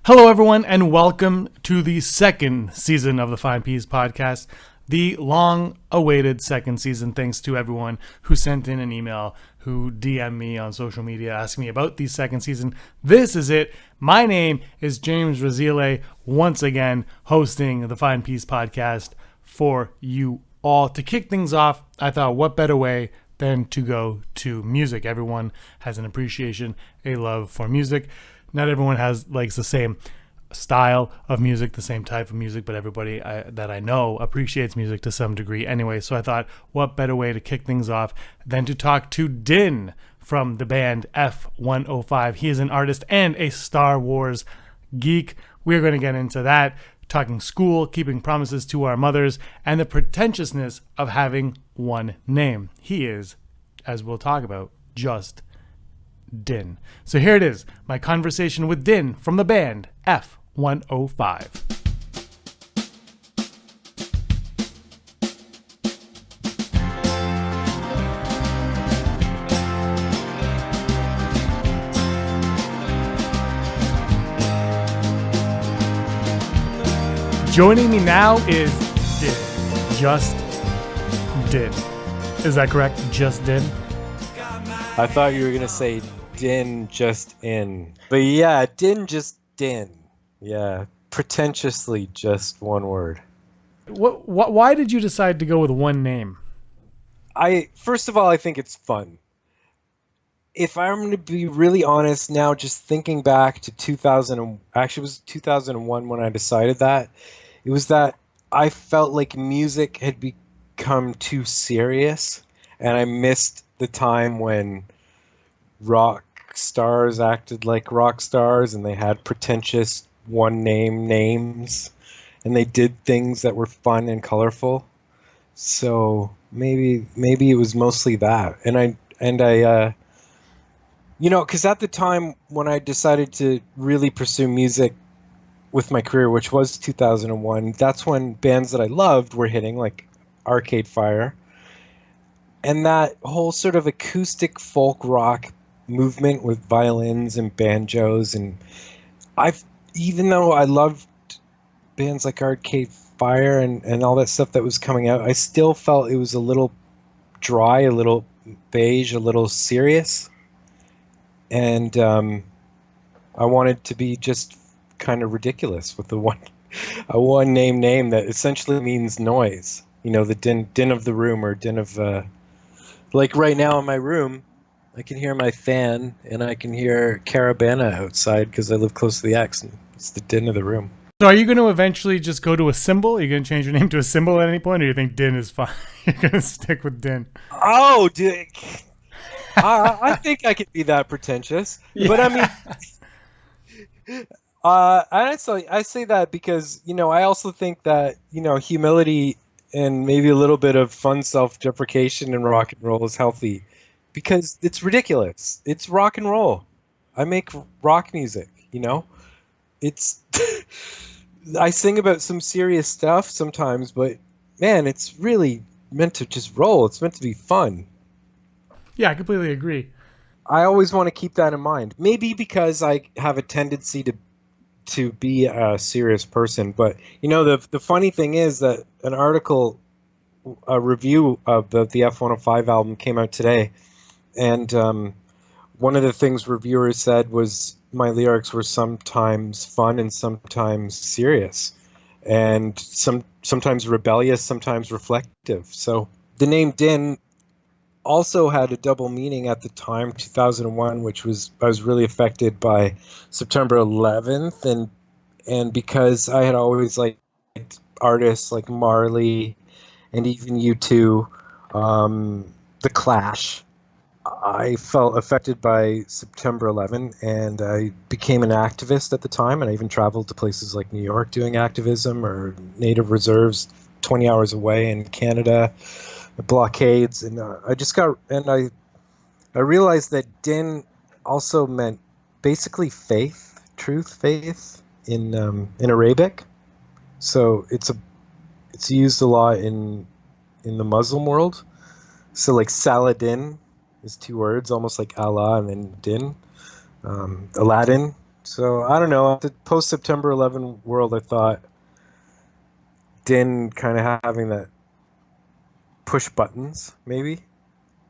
Hello, everyone, and welcome to the second season of the Fine Peas podcast, the long-awaited second season. Thanks to everyone who sent in an email, who DM'd me on social media asking me about the second season. This is it. My name is James Rasile, once again hosting the Fine Peas podcast for you all. To kick things off, I thought, what better way than to go to music? Everyone has an appreciation, a love for music. Not everyone likes the same style of music, the same type of music, but everybody that I know appreciates music to some degree anyway. So I thought, what better way to kick things off than to talk to Din from the band F105. He is an artist and a Star Wars geek. We're going to get into that, talking school, keeping promises to our mothers, and the pretentiousness of having one name. He is, as we'll talk about, just Din. So here it is, my conversation with Din from the band F105. Joining me now is Din. Just Din. Is that correct? Just Din? I thought you were going to say Din just in. But yeah, Din just Din. Yeah, pretentiously just one word. Why did you decide to go with one name? First of all, I think it's fun. If I'm going to be really honest now, just thinking back to 2000, actually it was 2001 when I decided that, it was that I felt like music had become too serious, and I missed the time when rock stars acted like rock stars and they had pretentious one name names and they did things that were fun and colorful. So maybe it was mostly that. And I because at the time when I decided to really pursue music with my career, which was 2001, that's when bands that I loved were hitting, like Arcade Fire. And that whole sort of acoustic folk rock movement with violins and banjos, and even though I loved bands like Arcade Fire and all that stuff that was coming out, I still felt it was a little dry, a little beige, a little serious, and I wanted to be just kind of ridiculous with a one name that essentially means noise. You know, the din of the room, or din of like right now in my room, I can hear my fan, and I can hear Caravana outside because I live close to the X, and it's the din of the room. So are you going to eventually just go to a symbol? Are you going to change your name to a symbol at any point, or do you think Din is fine? You're going to stick with Din? Oh, dude. I think I could be that pretentious. Yeah. But I mean, honestly, I say that because, I also think that, humility and maybe a little bit of fun self-deprecation in rock and roll is healthy, because it's ridiculous. It's rock and roll. I make rock music, It's I sing about some serious stuff sometimes, but man, it's really meant to just roll. It's meant to be fun. Yeah, I completely agree. I always want to keep that in mind. Maybe because I have a tendency to be a serious person, but the funny thing is that a review of the F105 album came out today, and one of the things reviewers said was my lyrics were sometimes fun and sometimes serious, and sometimes rebellious, sometimes reflective. So the name Din also had a double meaning at the time, 2001, which was I was really affected by September 11th, and because I had always liked artists like Marley and even U2, The Clash, I felt affected by September 11, and I became an activist at the time, and I even traveled to places like New York doing activism, or Native reserves 20 hours away in Canada, blockades, and I realized that Din also meant basically faith, truth, faith in Arabic. So it's used a lot in the Muslim world. So like Saladin is two words, almost like Allah and then Din. Aladdin, So I don't know. The post September 11 world, I thought Din kind of having that push buttons, maybe,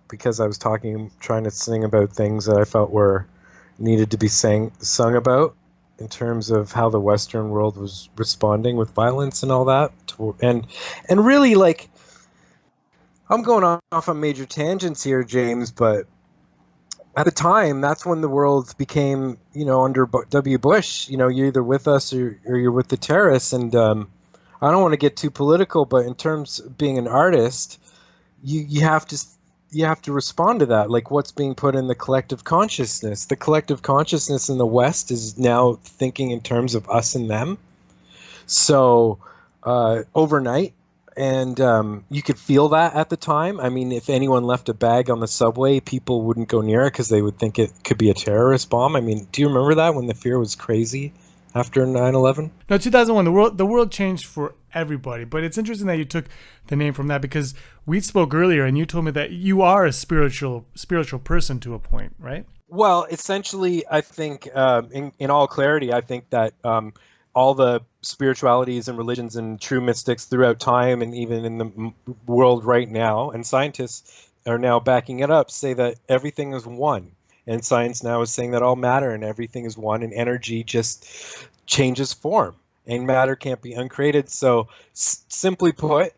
because I was trying to sing about things that I felt were needed to be sung about in terms of how the Western world was responding with violence and all that. And really, like, I'm going off on major tangents here, James, but at the time, that's when the world became, under W. Bush, you're either with us or you're with the terrorists. And I don't want to get too political, but in terms of being an artist, you have to respond to that, like what's being put in the collective consciousness. The collective consciousness in the West is now thinking in terms of us and them. So overnight, and you could feel that at the time. I mean, if anyone left a bag on the subway, people wouldn't go near it because they would think it could be a terrorist bomb. I mean, do you remember that when the fear was crazy after 9/11? No, 2001. The world changed for everybody. But it's interesting that you took the name from that, because we spoke earlier and you told me that you are a spiritual person to a point, right? Well, essentially, I think, in all clarity, I think that all the spiritualities and religions and true mystics throughout time, and even in the world right now, and scientists are now backing it up, say that everything is one. And science now is saying that all matter and everything is one, and energy just changes form, and matter can't be uncreated. So, simply put,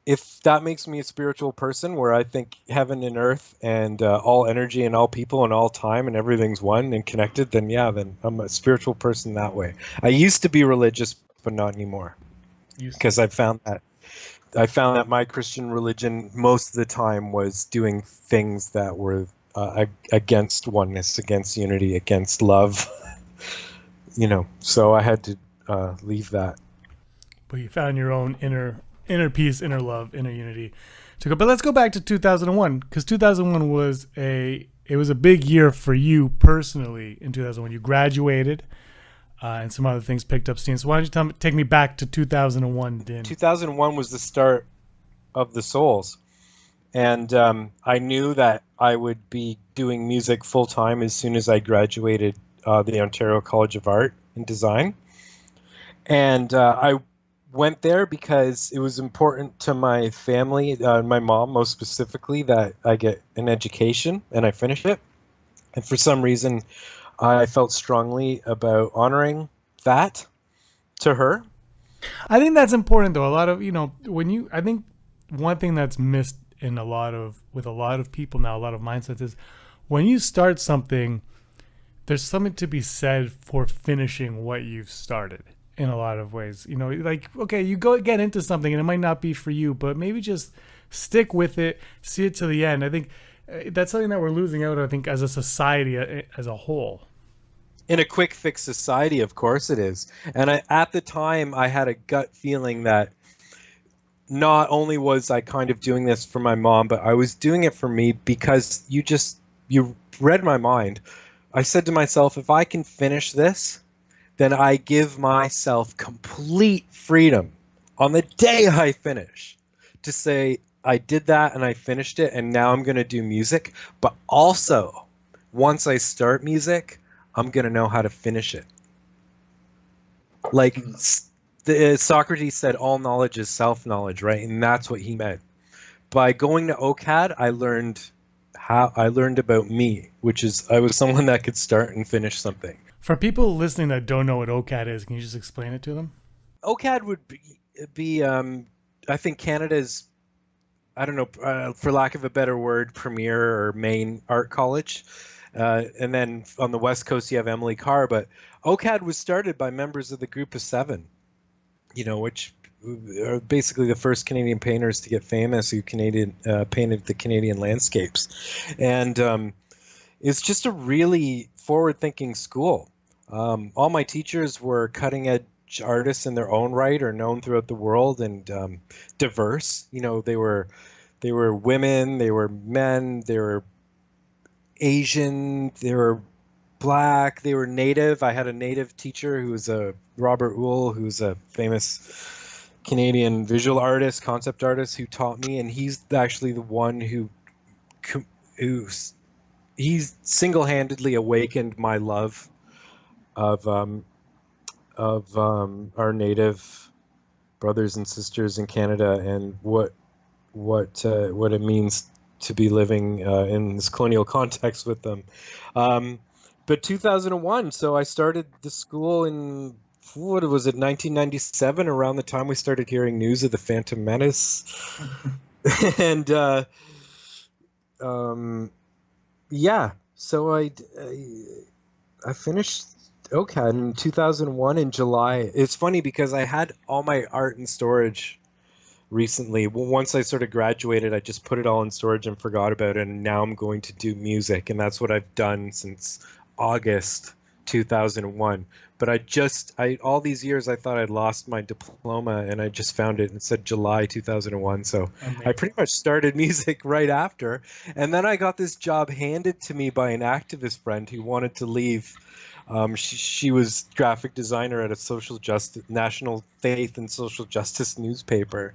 if that makes me a spiritual person, where I think heaven and earth and all energy and all people and all time and everything's one and connected, then yeah, then I'm a spiritual person that way. I used to be religious, but not anymore, because I found that my Christian religion most of the time was doing things that were against oneness, against unity, against love. So I had to leave that. But you found your own inner peace, inner love, inner unity to go. But let's go back to 2001, because 2001 was a big year for you personally. In 2001, you graduated, and some other things picked up steam. So why don't you take me back to 2001, Din? 2001 was the start of the Souls, and I knew that I would be doing music full time as soon as I graduated the Ontario College of Art and Design, and I went there because it was important to my family, my mom most specifically, that I get an education and I finish it. And for some reason, I felt strongly about honoring that to her. I think that's important, though. A lot of I think one thing that's missed with a lot of people now, a lot of mindsets, is when you start something, there's something to be said for finishing what you've started. In a lot of ways, like, okay, you go get into something and it might not be for you, but maybe just stick with it, see it to the end. I think that's something that we're losing out, I think, as a society as a whole. In a quick fix society, of course it is. And at the time, I had a gut feeling that not only was I kind of doing this for my mom, but I was doing it for me, because you read my mind. I said to myself, if I can finish this, then I give myself complete freedom on the day I finish to say, I did that and I finished it, and now I'm going to do music. But also, once I start music, I'm going to know how to finish it. Like Socrates said, all knowledge is self-knowledge, right? And that's what he meant. By going to OCAD, I learned about me, which is I was someone that could start and finish something. For people listening that don't know what OCAD is, can you just explain it to them? OCAD would be I think Canada's, I don't know, for lack of a better word, premier or main art college. And then on the West Coast, you have Emily Carr. But OCAD was started by members of the Group of Seven, which are basically the first Canadian painters to get famous who painted the Canadian landscapes. And it's just a really forward-thinking school. All my teachers were cutting-edge artists in their own right, or known throughout the world, and diverse. They were women, they were men, they were Asian, they were Black, they were Native. I had a Native teacher who was Robert Wool, who's a famous Canadian visual artist, concept artist, who taught me, and he's actually the one who he single-handedly awakened my love of our native brothers and sisters in Canada, and what it means to be living in this colonial context with them. Um, but 2001, so I started the school in, what was it, 1997, around the time we started hearing news of the Phantom Menace. And yeah, so I finished OCAD in 2001 in July. It's funny because I had all my art in storage recently. Well, once I sort of graduated, I just put it all in storage and forgot about it. And now I'm going to do music, and that's what I've done since August 2001. But I all these years I thought I'd lost my diploma, and I just found it and it said July 2001. So I pretty much started music right after. And then I got this job handed to me by an activist friend who wanted to leave. She was graphic designer at a social justice, national faith and social justice newspaper.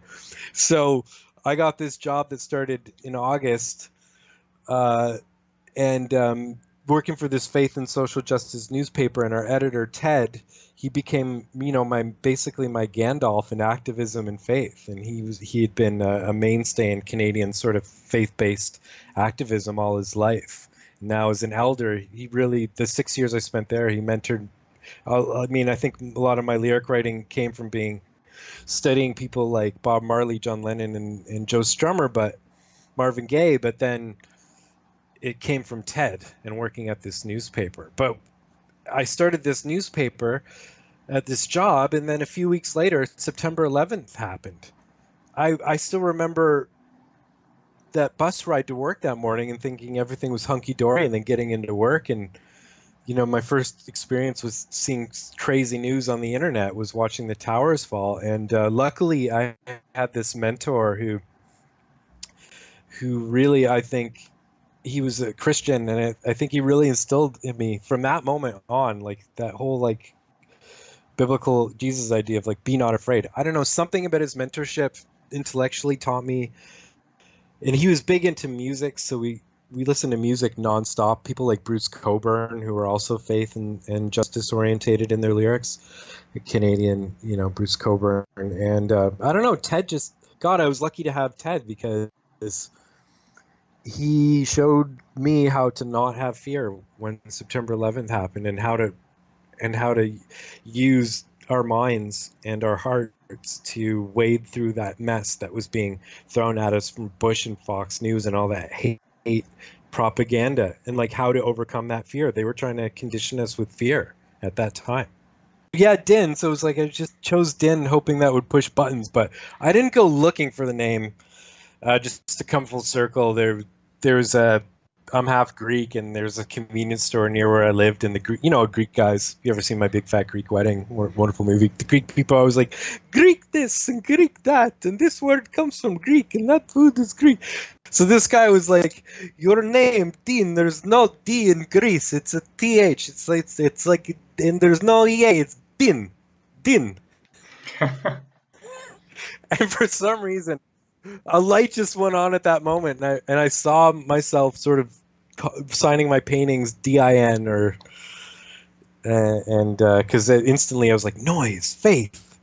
So I got this job that started in August, and working for this faith and social justice newspaper. And our editor Ted, he became, basically my Gandalf in activism and faith. And he had been a mainstay in Canadian sort of faith-based activism all his life. Now as an elder, the 6 years I spent there, he mentored. I think a lot of my lyric writing came from studying people like Bob Marley, John Lennon, and Joe Strummer, but Marvin Gaye. But then it came from Ted and working at this newspaper. But I started this newspaper at this job, and then a few weeks later, September 11th happened. I still remember that bus ride to work that morning and thinking everything was hunky-dory, and then getting into work. And my first experience was seeing crazy news on the internet, was watching the towers fall. And luckily I had this mentor who really, I think, he was a Christian, and I think he really instilled in me from that moment on, like that whole like biblical Jesus idea of like, be not afraid. I don't know, something about his mentorship intellectually taught me. And he was big into music, so we listened to music nonstop. People like Bruce Cockburn, who were also faith and justice orientated in their lyrics. A Canadian, Bruce Cockburn. And I don't know, Ted I was lucky to have Ted, because he showed me how to not have fear when September 11th happened, and how to use our minds and our hearts to wade through that mess that was being thrown at us from Bush and Fox News and all that hate propaganda, and like how to overcome that fear. They were trying to condition us with fear at that time. Yeah, Din. So it was like I just chose Din hoping that would push buttons, but I didn't go looking for the name. Just to come full circle, there's I'm half Greek, and there's a convenience store near where I lived, and the Greek guys. You ever seen My Big Fat Greek Wedding? Wonderful movie. The Greek people always like, Greek this and Greek that, and this word comes from Greek, and that food is Greek. So this guy was like, your name, Din, there's no D in Greece. It's a TH. It's like, and there's no EA. It's Din. And for some reason, a light just went on at that moment, and I saw myself sort of signing my paintings DIN, or because instantly I was like, noise, faith,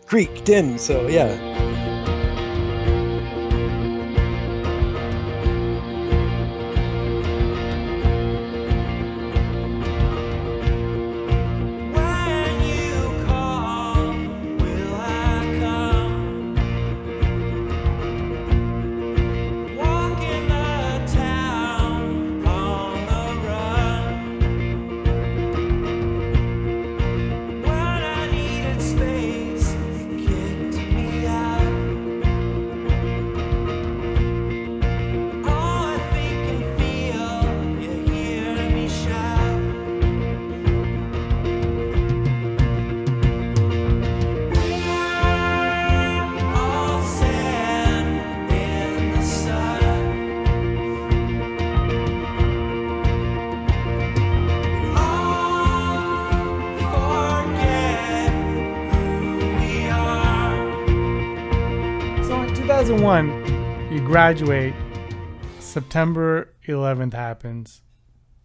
Greek, Din. So yeah. You graduate, September 11th happens,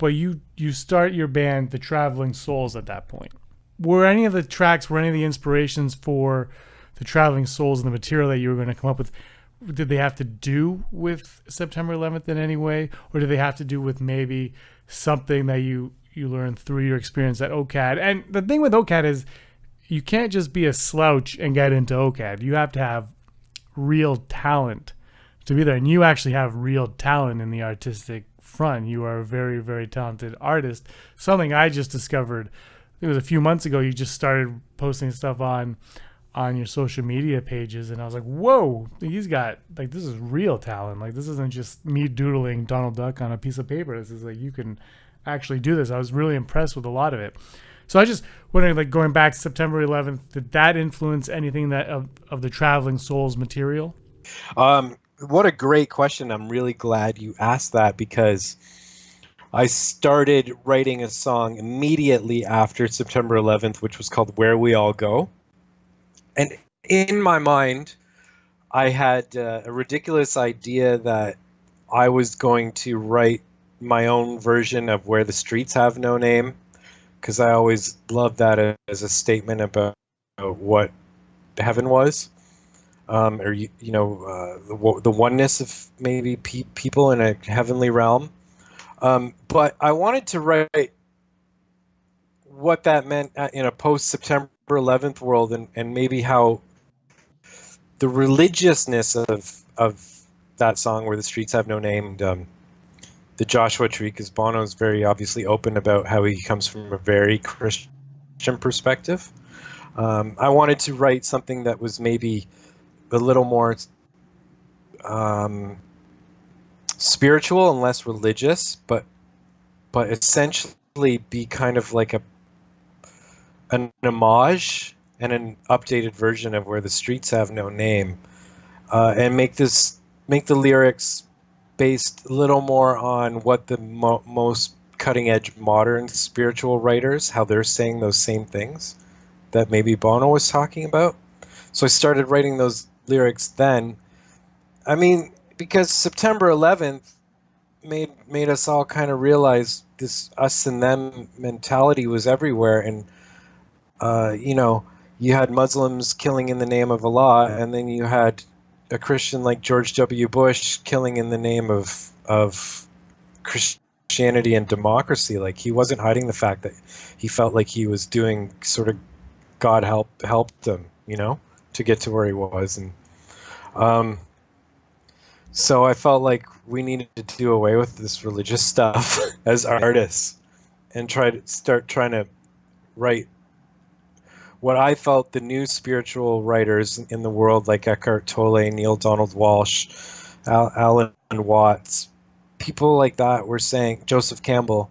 but you start your band, the Traveling Souls, at that point. Were any of the tracks, were any of the inspirations for the Traveling Souls and the material that you were going to come up with, did they have to do with September 11th in any way, or did they have to do with maybe something that you learned through your experience at OCAD? And the thing with OCAD is you can't just be a slouch and get into OCAD. You have to have real talent to be there, and you actually have real talent in the artistic front. You are a very, very talented artist. Something I just discovered, it was a few months ago. You just started posting stuff on your social media pages, and I was like, whoa, he's got, like, this is real talent. Like, this isn't just me doodling Donald Duck on a piece of paper. This is like, you can actually do this. I was really impressed with a lot of it. So I just wondering, like, going back to September 11th, did that influence anything that of the Traveling Souls material? What a great question. I'm really glad you asked that, because I started writing a song immediately after September 11th, which was called Where We All Go. And in my mind, I had a ridiculous idea that I was going to write my own version of Where the Streets Have No Name, because I always loved that as a statement about what heaven was, or the oneness of maybe people in a heavenly realm. But I wanted to write what that meant in a post-September 11th world, and maybe how the religiousness of that song, Where the Streets Have No Name, and the Joshua Tree, because Bono is very obviously open about how he comes from a very Christian perspective. I wanted to write something that was maybe a little more spiritual and less religious, but essentially be kind of like an homage and an updated version of Where the Streets Have No Name, and make the lyrics based a little more on what the most cutting-edge modern spiritual writers, how they're saying those same things that maybe Bono was talking about. So I started writing those lyrics then. I mean, because September 11th made us all kind of realize this us and them mentality was everywhere, and you had Muslims killing in the name of Allah, and then you had a Christian like George W. Bush killing in the name of Christianity and democracy. Like, he wasn't hiding the fact that he felt like he was doing sort of God helped him, to get to where he was. And so I felt like we needed to do away with this religious stuff as artists and start trying to write what I felt the new spiritual writers in the world, like Eckhart Tolle, Neil Donald Walsh, Alan Watts, people like that were saying, Joseph Campbell,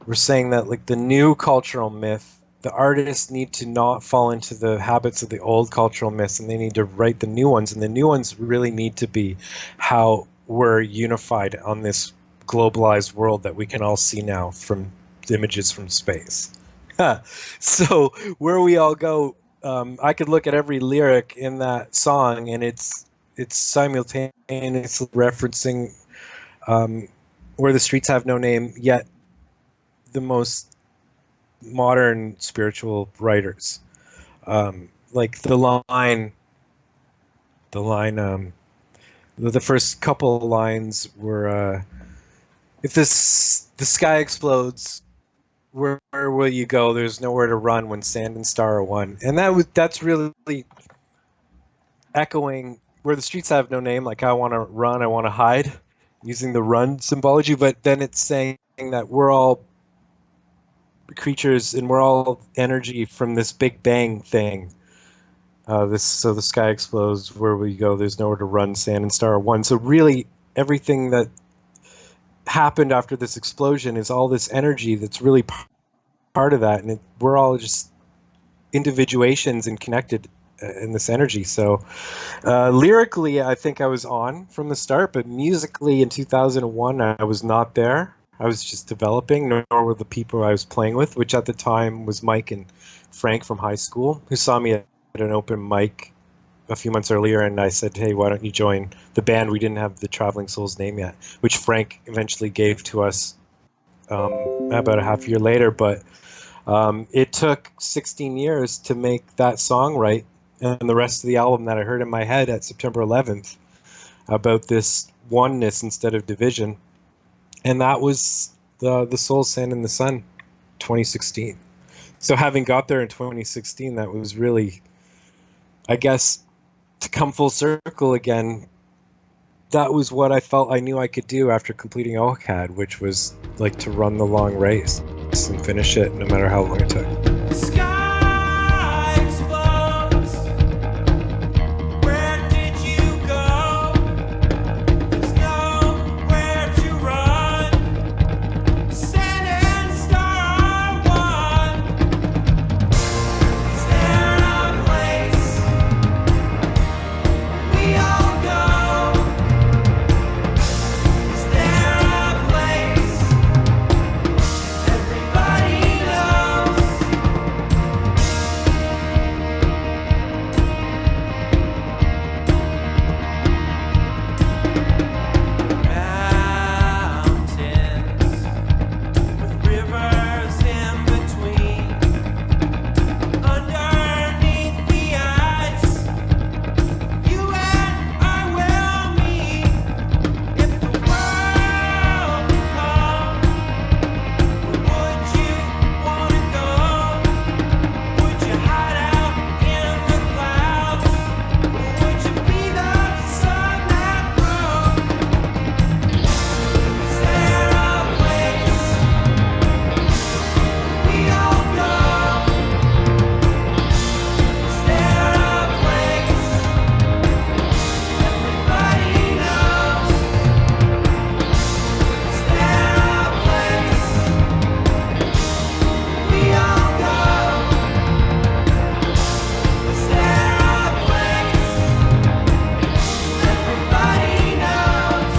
were saying that, like, the new cultural myth, the artists need to not fall into the habits of the old cultural myths, and they need to write the new ones. And the new ones really need to be how we're unified on this globalized world that we can all see now from images from space. So Where We All Go, I could look at every lyric in that song, and it's simultaneously referencing Where the Streets Have No Name, yet the most modern spiritual writers. Like the first couple of lines were, if the sky explodes, where will you go? There's nowhere to run when sand and star are one. And that's really echoing Where the Streets Have No Name. Like, I want to run, I want to hide, using the run symbology. But then it's saying that we're all creatures and we're all energy from this Big Bang thing. So the sky explodes, where will you go? There's nowhere to run, sand and star are one. So really, everything that happened after this explosion is all this energy that's really part of that, and we're all just individuations and connected in this energy. So lyrically, I think I was on from the start, but musically in 2001, I was not there. I was just developing, nor were the people I was playing with, which at the time was Mike and Frank from high school, who saw me at an open mic a few months earlier, and I said, hey, why don't you join the band? We didn't have the Traveling Souls name yet, which Frank eventually gave to us about a half year later, but it took 16 years to make that song right, and the rest of the album that I heard in my head at September 11th about this oneness instead of division, and that was the Soul, Sand, and the Sun, 2016. So having got there in 2016, that was really, I guess, to come full circle again. That was what I felt I knew I could do after completing OCAD, which was like to run the long race and finish it no matter how long it took. The sky explodes. Where did you go? There's nowhere to run. Sand and star are one. Is there a place we all go? Is there a place everybody knows? Mountains with rivers in between. Underneath the ice, you and I will meet. If the world would come, where would you wanna go? Would you hide out in the clouds, or would you be the sun that grows? Is there a place we all go? Is there a place everybody knows? Is there a place we all go? Is there a place everybody knows?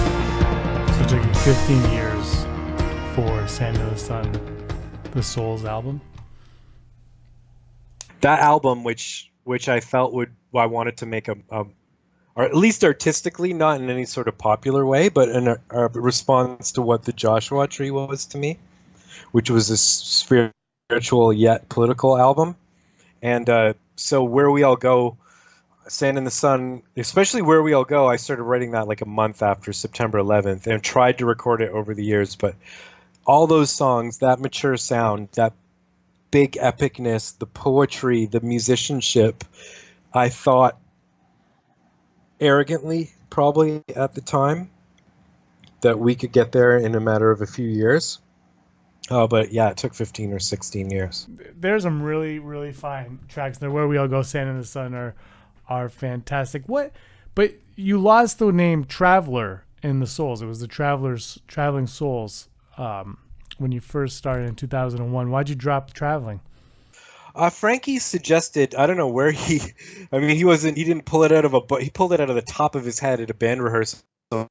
So it took you 15 years for Sand and the Sun, the Souls album. That album, which I felt I wanted to make or at least artistically, not in any sort of popular way, but in a response to what the Joshua Tree was to me, which was a spiritual yet political album. And so Where We All Go, Sand in the Sun, especially Where We All Go, I started writing that like a month after September 11th and tried to record it over the years. But all those songs, that mature sound, that big epicness, the poetry, the musicianship, I thought arrogantly, probably at the time, that we could get there in a matter of a few years. But yeah, it took 15 or 16 years. There's some really, really fine tracks there. Where We All Go, Sand and the Sun are fantastic. But you lost the name Traveler in the Souls. It was the Traveling Souls when you first started in 2001. Why'd you drop traveling? Frankie suggested, I don't know where he didn't pull it out of he pulled it out of the top of his head at a band rehearsal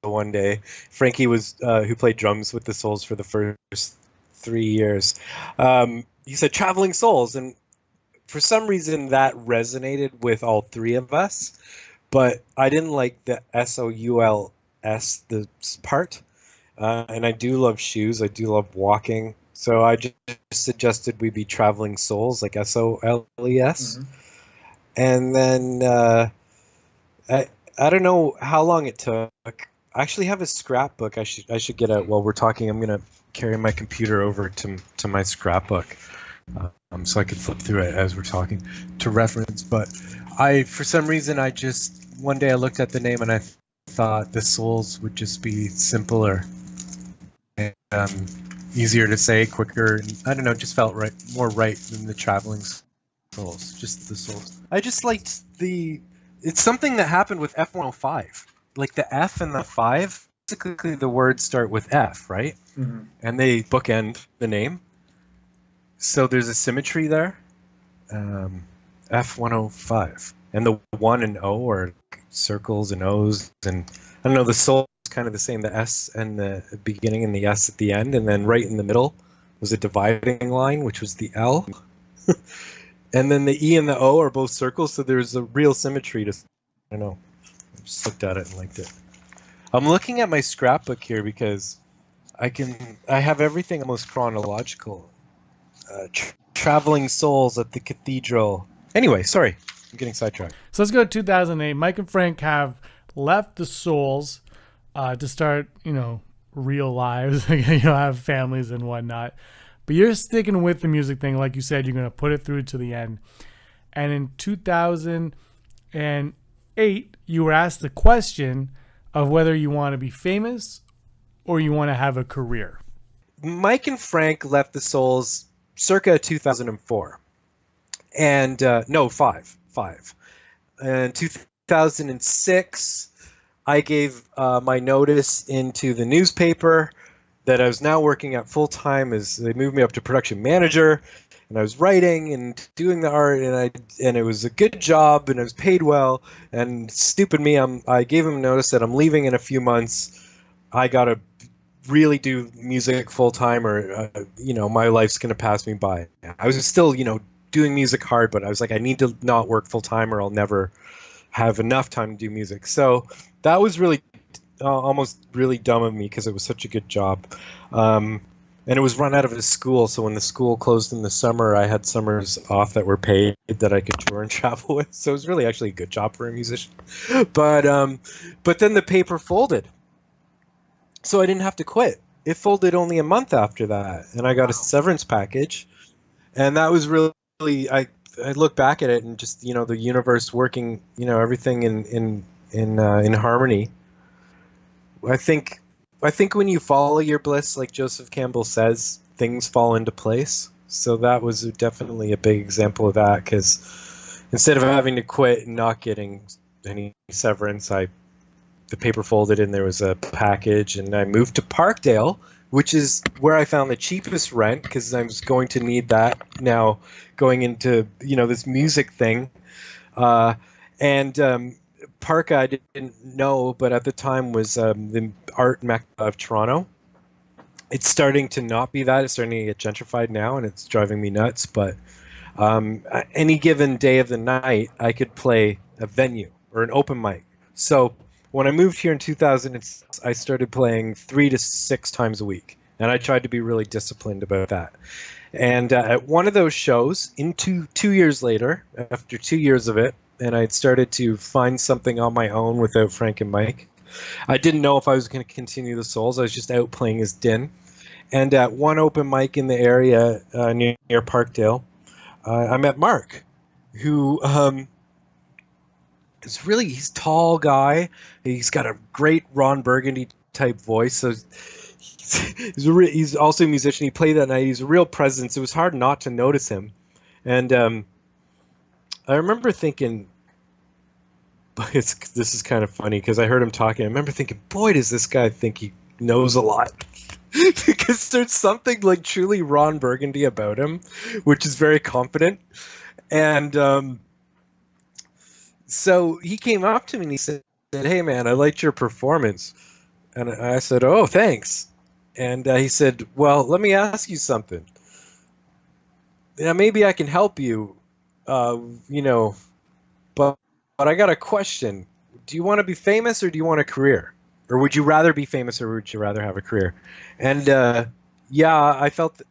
one day. Frankie was, who played drums with the Souls for the first 3 years. He said Traveling Souls, and for some reason that resonated with all three of us, but I didn't like the SOULS, the part. And I do love shoes. I do love walking. So I just suggested we be Traveling Souls, like SOLES. Mm-hmm. And then I don't know how long it took. I actually have a scrapbook. I should get out while we're talking. I'm gonna carry my computer over to my scrapbook, so I could flip through it as we're talking to reference. But for some reason, one day I looked at the name and I thought the Souls would just be simpler and easier to say, quicker. And I don't know, just felt more right than the Traveling Souls, just the Souls. I just liked it's something that happened with F-105. Like the F and the 5, basically the words start with F, right? Mm-hmm. And they bookend the name. So there's a symmetry there. F-105. And the 1 and O are circles and O's. And I don't know, the soul is kind of the same. The S and the beginning and the S at the end. And then right in the middle was a dividing line, which was the L. And then the E and the O are both circles. So there's a real symmetry to, I don't know. I just looked at it and liked it. I'm looking at my scrapbook here because I have everything almost chronological. Traveling Souls at the Cathedral. Anyway, sorry, I'm getting sidetracked. So let's go to 2008. Mike and Frank have left the Souls to start, real lives, have families and whatnot. But you're sticking with the music thing. Like you said, you're going to put it through to the end. And in 2008, you were asked the question of whether you want to be famous or you want to have a career. Mike and Frank left the Souls circa 2004. And no, five. And 2006, I gave my notice into the newspaper that I was now working at full time as they moved me up to production manager, and I was writing and doing the art, and it was a good job, and I was paid well. And stupid me, I gave him notice that I'm leaving in a few months. I gotta really do music full time, or my life's gonna pass me by. I was still doing music hard, but I was like, I need to not work full time, or I'll never have enough time to do music. So that was really almost really dumb of me because it was such a good job. And it was run out of a school, so when the school closed in the summer, I had summers off that were paid that I could tour and travel with. So it was really actually a good job for a musician. But then the paper folded, so I didn't have to quit. It folded only a month after that, and I got a severance package, and that was really I look back at it and just the universe working, everything in harmony. I think when you follow your bliss, like Joseph Campbell says, things fall into place. So that was definitely a big example of that, because instead of having to quit and not getting any severance, the paper folded and there was a package, and I moved to Parkdale, which is where I found the cheapest rent, because I was going to need that now going into this music thing. Park I didn't know, but at the time was the art mecca of Toronto. It's starting to not be that. It's starting to get gentrified now, and it's driving me nuts. But any given day of the night, I could play a venue or an open mic. So when I moved here in 2000, I started playing 3 to 6 times a week, and I tried to be really disciplined about that. And at one of those shows, two years later, after 2 years of it, and I'd started to find something on my own without Frank and Mike. I didn't know if I was going to continue the Souls. I was just out playing as Din. And at one open mic in the area near Parkdale, I met Mark, who he's a tall guy. He's got a great Ron Burgundy type voice. So he's also a musician. He played that night. He's a real presence. It was hard not to notice him. And I remember thinking, this is kind of funny because I heard him talking. I remember thinking, boy, does this guy think he knows a lot. Because there's something like truly Ron Burgundy about him, which is very confident. And so he came up to me and he said, hey, man, I liked your performance. And I said, oh, thanks. And he said, well, let me ask you something. Yeah, maybe I can help you. But I got a question. Do you want to be famous or do you want a career? Or would you rather be famous or would you rather have a career? And I felt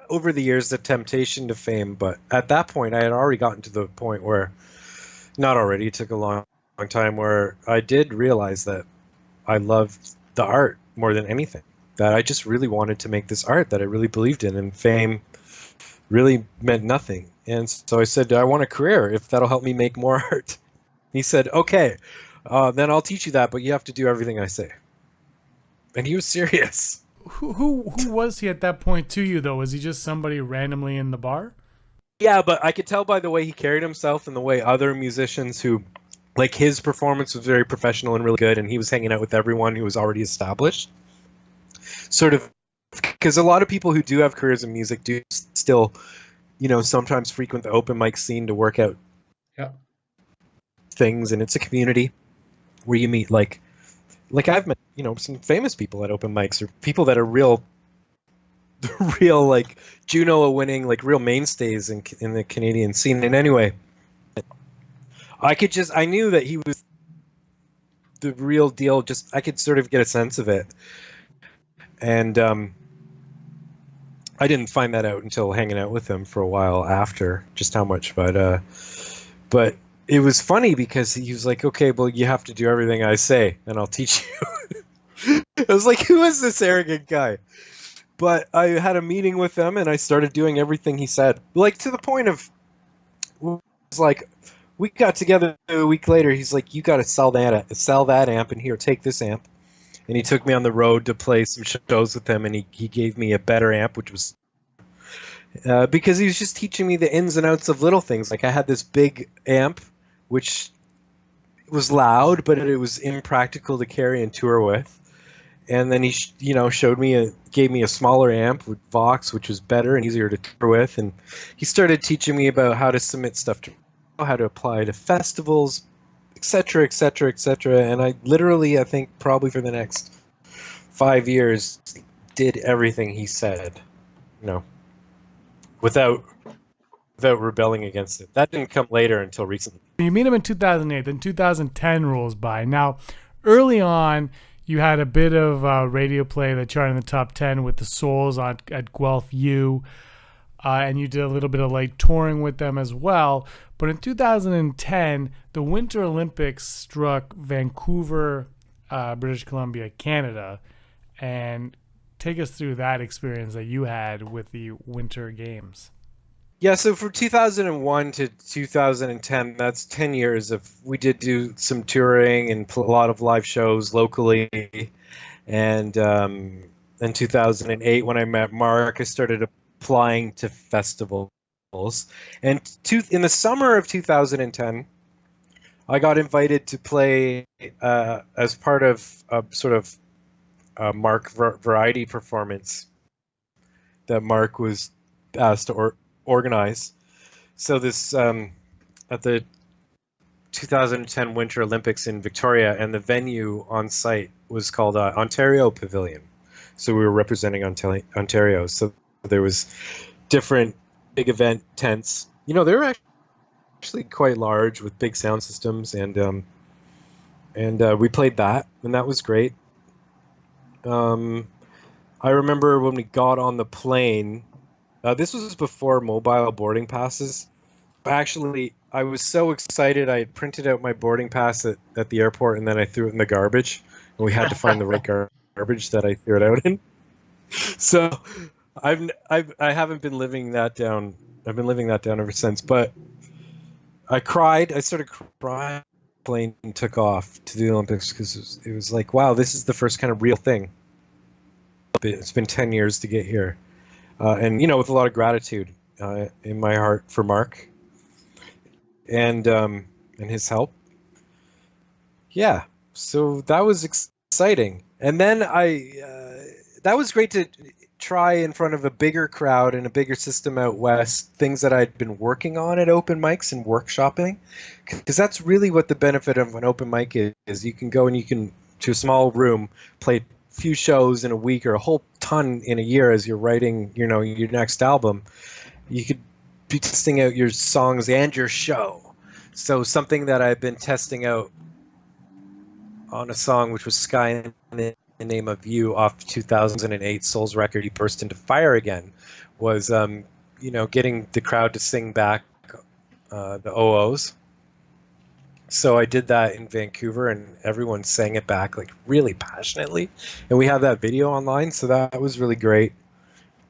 over the years the temptation to fame, but at that point I had already gotten to the point where, not already, it took a long time, where I did realize that I loved the art more than anything. That I just really wanted to make this art that I really believed in, and fame really meant nothing. And so I said, I want a career if that'll help me make more art. He said, okay, then I'll teach you that, but you have to do everything I say. And he was serious. Who was he at that point to you, though? Was he just somebody randomly in the bar? Yeah, but I could tell by the way he carried himself and the way other musicians who, like, his performance was very professional and really good, and he was hanging out with everyone who was already established. Sort of, because a lot of people who do have careers in music do still, sometimes frequent the open mic scene to work out things, and it's a community where you meet like I've met some famous people at open mics, or people that are real like Juno winning, like real mainstays in the Canadian scene. And anyway, I knew that he was the real deal. Just I could sort of get a sense of it. And I didn't find that out until hanging out with him for a while after, just how much. But it was funny because he was like, "Okay, well, you have to do everything I say, and I'll teach you." I was like, "Who is this arrogant guy?" But I had a meeting with him, and I started doing everything he said, like to the point of, it was like, we got together a week later. He's like, "You got to sell that amp, and here, take this amp." And he took me on the road to play some shows with him, and he gave me a better amp, which was because he was just teaching me the ins and outs of little things. Like I had this big amp, which was loud, but it was impractical to carry and tour with. And then he, gave me a smaller amp with Vox, which was better and easier to tour with. And he started teaching me about how to submit stuff to, how to apply to festivals, etc., etc., etc. And I literally, I think, probably for the next 5 years, did everything he said, without rebelling against it. That didn't come later until recently. You meet him in 2008, then 2010 rolls by. Now, early on, you had a bit of radio play that charted in the top 10 with the Souls at Guelph U, and you did a little bit of like touring with them as well. But in 2010, the Winter Olympics struck Vancouver, British Columbia, Canada, and take us through that experience that you had with the Winter Games. Yeah, so from 2001 to 2010, that's 10 years of, we did do some touring and a lot of live shows locally. And in 2008, when I met Mark, I started applying to festivals. And in the summer of 2010, I got invited to play as part of a sort of Mark variety performance that Mark was asked to organize. So this at the 2010 Winter Olympics in Victoria, and the venue on site was called Ontario Pavilion. So we were representing Ontario. So there was different big event tents. They were actually quite large with big sound systems, and we played that, and that was great. I remember when we got on the plane. This was before mobile boarding passes. Actually, I was so excited, I had printed out my boarding pass at the airport, and then I threw it in the garbage, and we had to find the right garbage that I threw it out in. So I haven't been living that down. I've been living that down ever since. But I cried. I started crying. The plane took off to the Olympics because it was like, wow, this is the first kind of real thing. It's been 10 years to get here. And with a lot of gratitude in my heart for Mark and his help. Yeah, so that was exciting. And then that was great to try in front of a bigger crowd and a bigger system out west, things that I'd been working on at open mics and workshopping, because that's really what the benefit of an open mic is. You can go and you can, to a small room, play few shows in a week or a whole ton in a year as you're writing, your next album. You could be testing out your songs and your show. So something that I've been testing out on a song, which was Sky in the Name of You off 2008 Souls record, You Burst Into Fire Again, was getting the crowd to sing back the OOs. So I did that in Vancouver, and everyone sang it back like really passionately. And we have that video online, so that was really great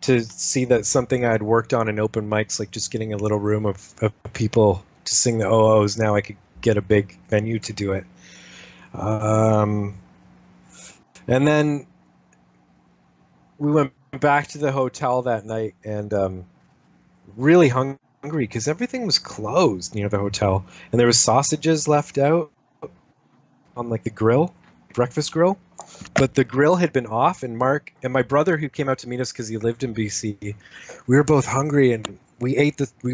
to see that something I had worked on in open mics, like just getting a little room of people to sing the OOs. Now I could get a big venue to do it. And then we went back to the hotel that night and really hungry because everything was closed near the hotel, and there was sausages left out on like the grill, breakfast grill, but the grill had been off. And Mark and my brother, who came out to meet us because he lived in BC, we were both hungry, and we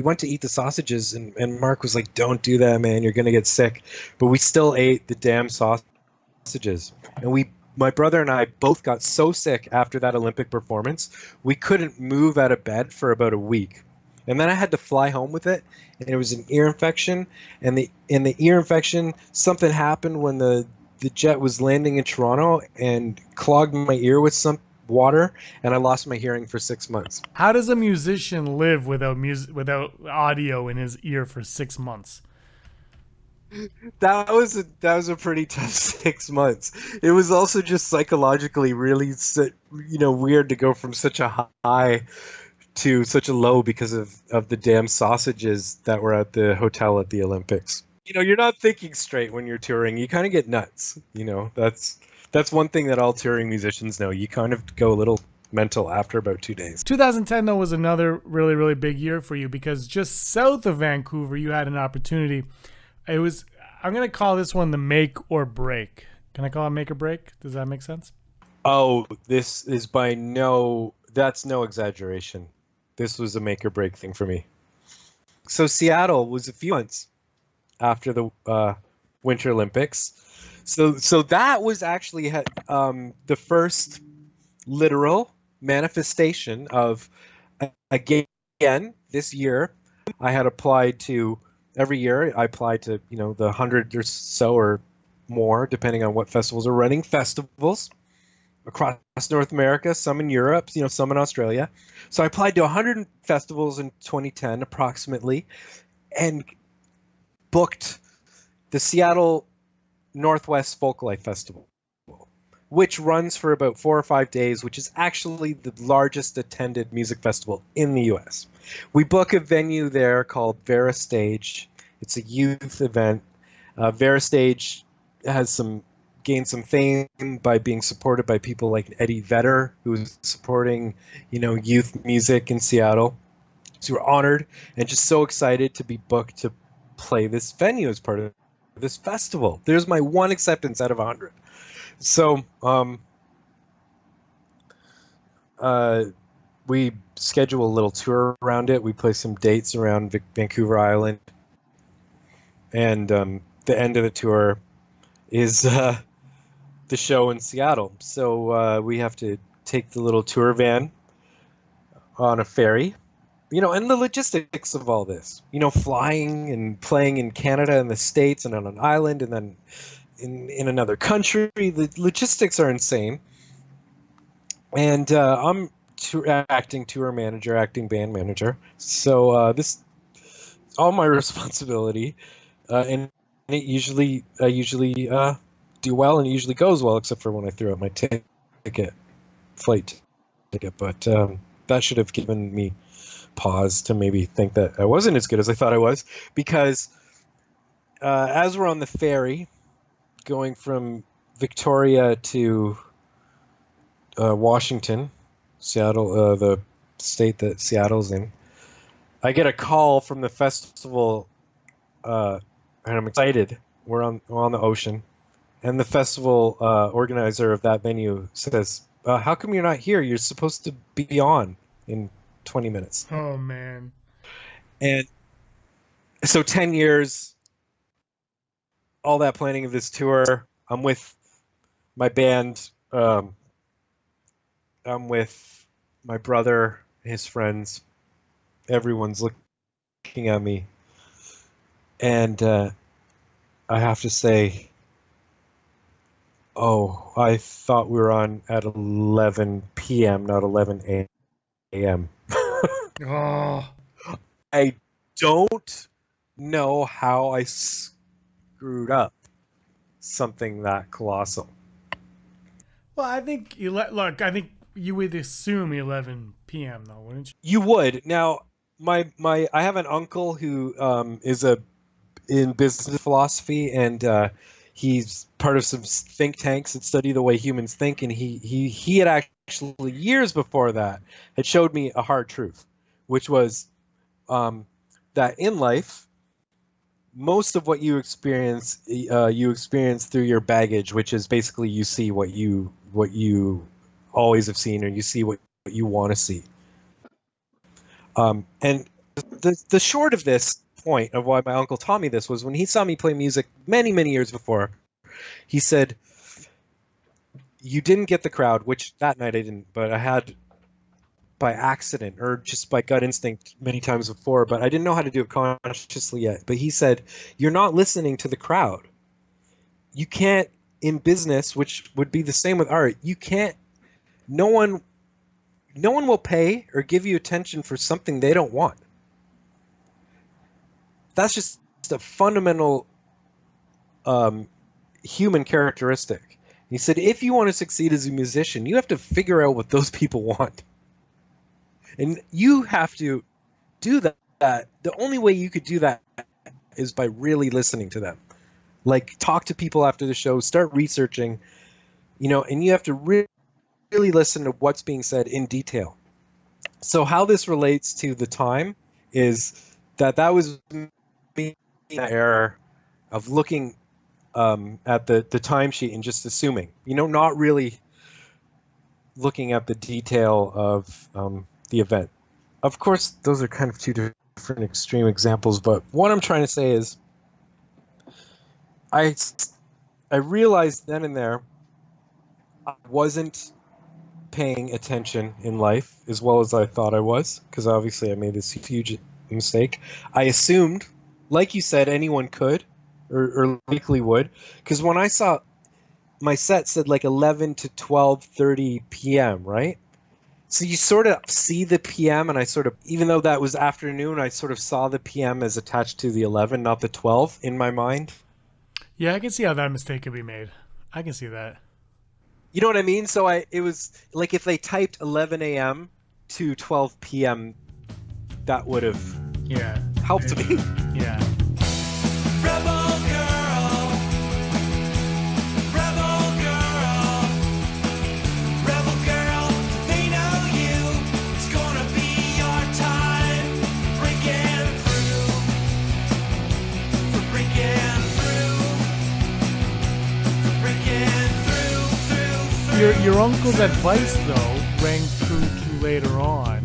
went to eat the sausages, and Mark was like, "Don't do that, man, you're gonna get sick." But we still ate the damn sausages, and my brother and I both got so sick after that Olympic performance, we couldn't move out of bed for about a week. And then I had to fly home with it, and it was an ear infection. And in the ear infection, something happened when the jet was landing in Toronto and clogged my ear with water, and I lost my hearing for 6 months. How does a musician live without without audio in his ear for 6 months? That was a pretty tough 6 months. It was also just psychologically really, weird to go from such a high to such a low because of the damn sausages that were at the hotel at the Olympics. You're not thinking straight when you're touring. You kind of get nuts. That's one thing that all touring musicians know. You kind of go a little mental after about 2 days. 2010 though was another really, really big year for you because just south of Vancouver you had an opportunity. It was, I'm gonna call this one the make or break. Can I call it make or break? Does that make sense? Oh, this is that's no exaggeration. This was a make or break thing for me. So Seattle was a few months after the Winter Olympics. So that was actually the first literal manifestation of, again, this year, I had applied to, every year I applied to, the 100 or so or more, depending on what festivals are running, festivals across North America, some in Europe, some in Australia. So I applied to 100 festivals in 2010 approximately, and booked the Seattle Northwest Folklife Festival, which runs for about 4 or 5 days, which is actually the largest attended music festival in the U.S. We book a venue there called Vera Stage. It's a youth event. Vera Stage has gained some fame by being supported by people like Eddie Vedder, who's supporting, youth music in Seattle. So we're honored and just so excited to be booked to play this venue as part of this festival. There's my one acceptance out of 100. So we schedule a little tour around it. We play some dates around Vancouver Island. And the end of the tour is the show in Seattle. So we have to take the little tour van on a ferry, and the logistics of all this, flying and playing in Canada and the States and on an island and then in another country. The logistics are insane. And I'm acting tour manager, acting band manager. So this all my responsibility. And it usually do well, and it usually goes well, except for when I threw out my flight ticket. But that should have given me pause to maybe think that I wasn't as good as I thought I was, because as we're on the ferry going from Victoria to Washington, Seattle, the state that Seattle's in, I get a call from the festival, and I'm excited. We're on the ocean, and the festival organizer of that venue says, "How come you're not here? You're supposed to be on in 20 minutes." Oh man! And so 10 years, all that planning of this tour. I'm with my band. I'm with my brother, his friends. Everyone's looking at me. And I have to say, I thought we were on at 11 p.m., not 11 a.m. Oh, I don't know how I screwed up something that colossal. well, I think look. I think you would assume 11 p.m. though, wouldn't you? You would. Now, I have an uncle who is in business philosophy, and he's part of some think tanks that study the way humans think, and he had actually years before that had showed me a hard truth, which was that in life, most of what you experience through your baggage, which is basically you see what you always have seen, or you see what you want to see. And the short of this point of why my uncle taught me this was when he saw me play music many, many years before, he said, "You didn't get the crowd," which that night I didn't, but I had by accident or just by gut instinct many times before, but I didn't know how to do it consciously yet. But he said, "You're not listening to the crowd. You can't, in business, which would be the same with art, you can't no one will pay or give you attention for something they don't want. That's just a fundamental human characteristic. He said, if you want to succeed as a musician, you have to figure out what those people want. And you have to do that. The only way you could do that is by really listening to them. Like, talk to people after the show, start researching, and you have to really listen to what's being said in detail. So how this relates to the time is that was me in that error of looking at the timesheet and just assuming, not really looking at the detail of the event. Of course, those are kind of two different extreme examples, but what I'm trying to say is I realized then and there I wasn't paying attention in life as well as I thought I was, because obviously I made this huge mistake. I assumed, like you said, anyone could or likely would, because when I saw my set said like 11 to 12:30 p.m., right? So you sort of see the PM, and I sort of, even though that was afternoon, I sort of saw the PM as attached to the 11, not the 12 in my mind. Yeah, I can see how that mistake could be made. I can see that. You know what I mean? So it was like if they typed 11 a.m. to 12 p.m., that would have helped me. Yeah. Rebel girl, rebel girl, rebel girl, they know you. It's gonna be your time for breaking through, for breaking through. Your uncle's advice, though, rang true to later on,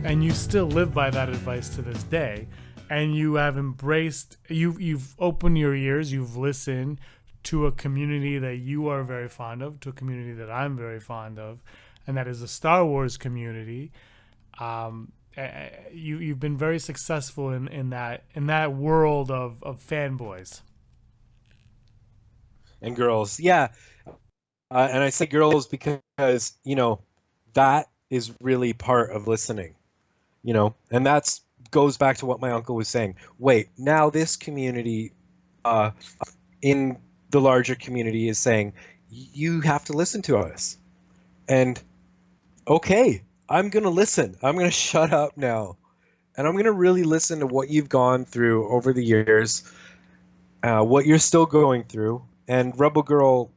and you still live by that advice to this day. And you have embraced, you've opened your ears, you've listened to a community that you are very fond of, to a community that I'm very fond of, and that is the Star Wars community. You've been very successful in that world of fanboys And girls, yeah. And I say girls because, that is really part of listening, and that's goes back to what my uncle was saying. Wait, now this community in the larger community is saying, you have to listen to us. And okay, I'm going to listen. I'm going to shut up now. And I'm going to really listen to what you've gone through over the years, what you're still going through. And Rebel Girl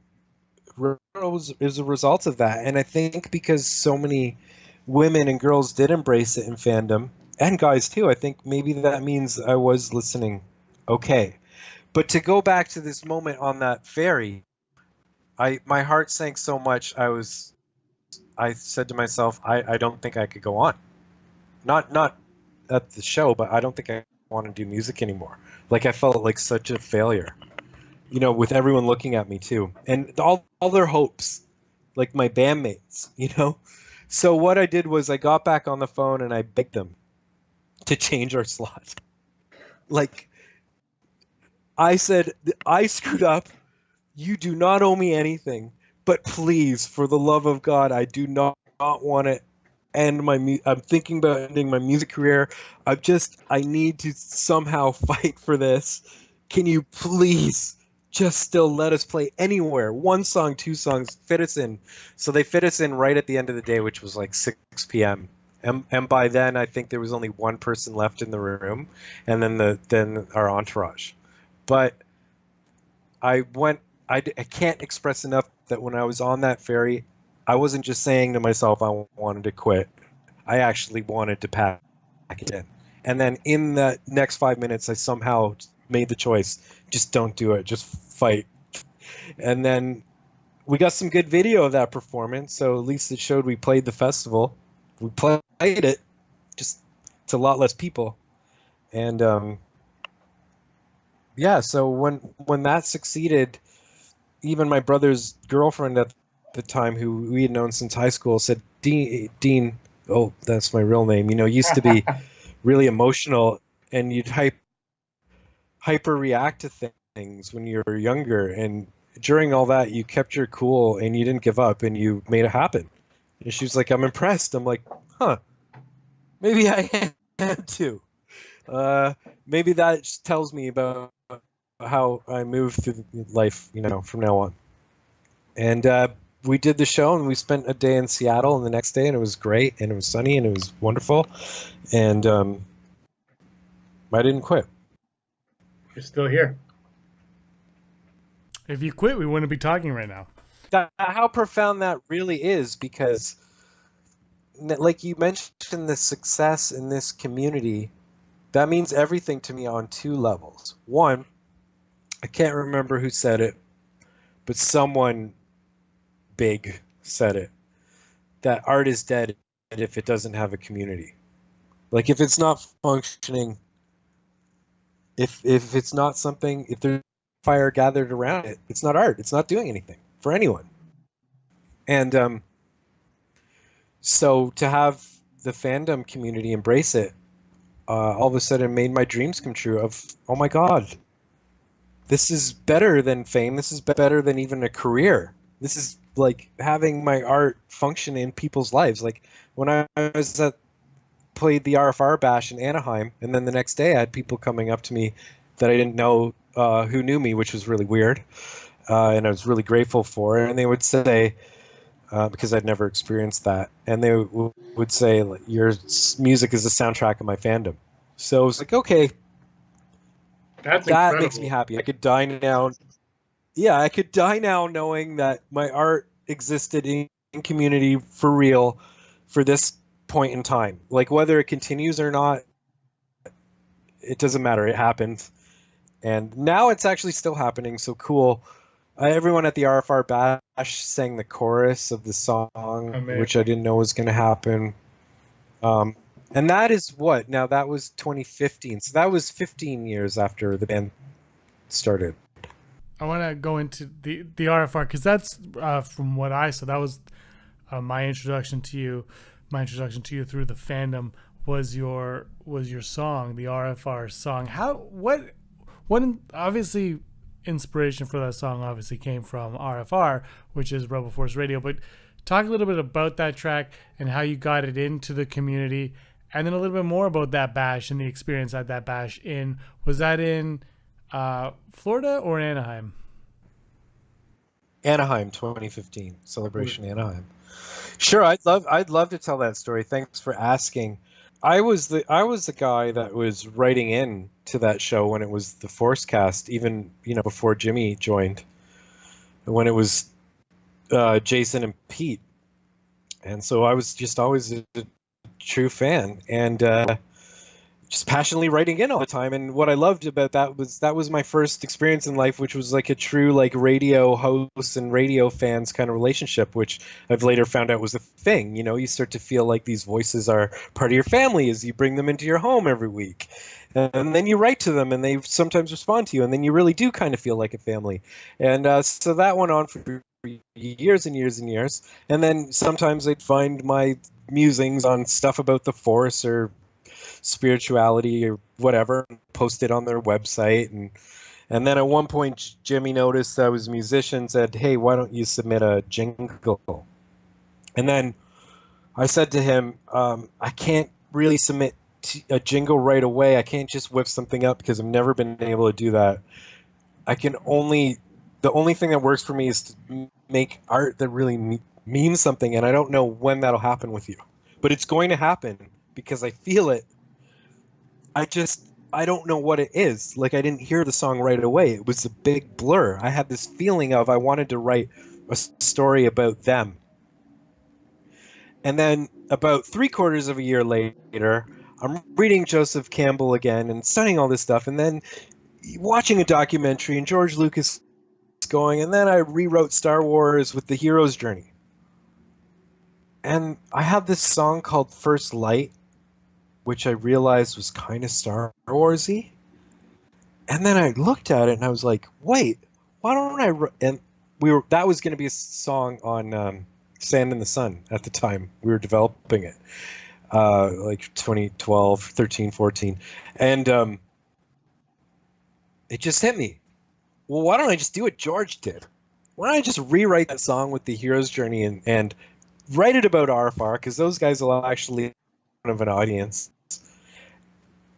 is a result of that. And I think because so many women and girls did embrace it in fandom, and guys too, I think maybe that means I was listening okay. But to go back to this moment on that ferry, my heart sank so much. I said to myself, I don't think I could go on. Not at the show, but I don't think I want to do music anymore. Like, I felt like such a failure, with everyone looking at me too, and all their hopes, like my bandmates, So what I did was I got back on the phone and I begged them to change our slot. Like, I said, I screwed up. You do not owe me anything, but please, for the love of God, I do not want to end I'm thinking about ending my music career. I need to somehow fight for this. Can you please just still let us play anywhere? 1 song, 2 songs, fit us in. So they fit us in right at the end of the day, which was like 6 p.m. And by then, I think there was only one person left in the room, and then our entourage. But I can't express enough that when I was on that ferry, I wasn't just saying to myself I wanted to quit. I actually wanted to pack it in. And then in the next 5 minutes, I somehow made the choice, just don't do it, just fight. And then we got some good video of that performance, so at least it showed we played the festival. We played it, just to a lot less people. And so when that succeeded, even my brother's girlfriend at the time, who we had known since high school, said, Dean, oh, that's my real name, used to be really emotional, and you'd hyper react to things when you were younger, and during all that you kept your cool and you didn't give up and you made it happen. And she was like, I'm impressed. I'm like, huh, maybe I am too. Maybe that just tells me about how I move through life, from now on. And we did the show, and we spent a day in Seattle, and the next day, and it was great, and it was sunny, and it was wonderful, and I didn't quit. You're still here. If you quit, we wouldn't be talking right now. How profound that really is, because, like you mentioned, the success in this community, that means everything to me on two levels. One, I can't remember who said it, but someone big said it, that art is dead if it doesn't have a community. Like, if it's not functioning, if it's not something, if there's fire gathered around it, it's not art. It's not doing anything for anyone. And so to have the fandom community embrace it, all of a sudden made my dreams come true of, oh my God, this is better than fame. This is better than even a career. This is like having my art function in people's lives. Like when I was played the RFR Bash in Anaheim, and then the next day I had people coming up to me that I didn't know who knew me, which was really weird, and I was really grateful for it. And they would say, because I'd never experienced that, and they would say, like, your music is the soundtrack of my fandom. So it was like, okay, That's that incredible. makes me happy. I could die now. Yeah, I could die now knowing that my art existed in community for real for this point in time. Like, whether it continues or not, it doesn't matter. It happened. And now it's actually still happening. So cool. Everyone at the RFR Bash sang the chorus of the song, Amazing. which I didn't know was going to happen. And that is what? Now, that was 2015. So that was 15 years after the band started. I want to go into the RFR because that's from what I saw. That was my introduction to you. My introduction to you through the fandom was your song, the RFR song. What obviously inspiration for that song obviously came from RFR, which is Rebel Force Radio. But talk a little bit about that track and how you got it into the community, and then a little bit more about that bash and the experience at that bash. Was that in Florida or Anaheim? Anaheim 2015 celebration. Anaheim. Sure, I'd love to tell that story. Thanks for asking. I was the guy that was writing in to that show when it was the Force Cast, even before Jimmy joined, when it was Jason and Pete, and so I was just always a true fan, and just passionately writing in all the time. And what I loved about that was my first experience in life, which was like a true like radio host and radio fans kind of relationship, which I've later found out was a thing. You start to feel like these voices are part of your family as you bring them into your home every week. And then you write to them and they sometimes respond to you, and then you really do kind of feel like a family. And so that went on for years and years and years. And then sometimes I'd find my musings on stuff about the Force or spirituality or whatever, post it on their website, and then at one point Jimmy noticed I was a musician, said, hey, why don't you submit a jingle? And then I said to him, I can't really submit a jingle right away. I can't just whip something up because I've never been able to do that. The only thing that works for me is to make art that really means something, and I don't know when that'll happen with you, but it's going to happen because I feel it. I don't know what it is. Like, I didn't hear the song right away. It was a big blur. I had this feeling of I wanted to write a story about them. And then about 3/4 of a year later, I'm reading Joseph Campbell again and studying all this stuff, and then watching a documentary and George Lucas going, and then I rewrote Star Wars with the hero's journey. And I have this song called First Light, which I realized was kind of Star Wars-y. And then I looked at it and I was like, wait, why don't I... And that was going to be a song on Sand in the Sun at the time. We were developing it. Like 2012, 13, 14. And it just hit me. Well, why don't I just do what George did? Why don't I just rewrite that song with the hero's journey and write it about RFR because those guys will actually one of an audience.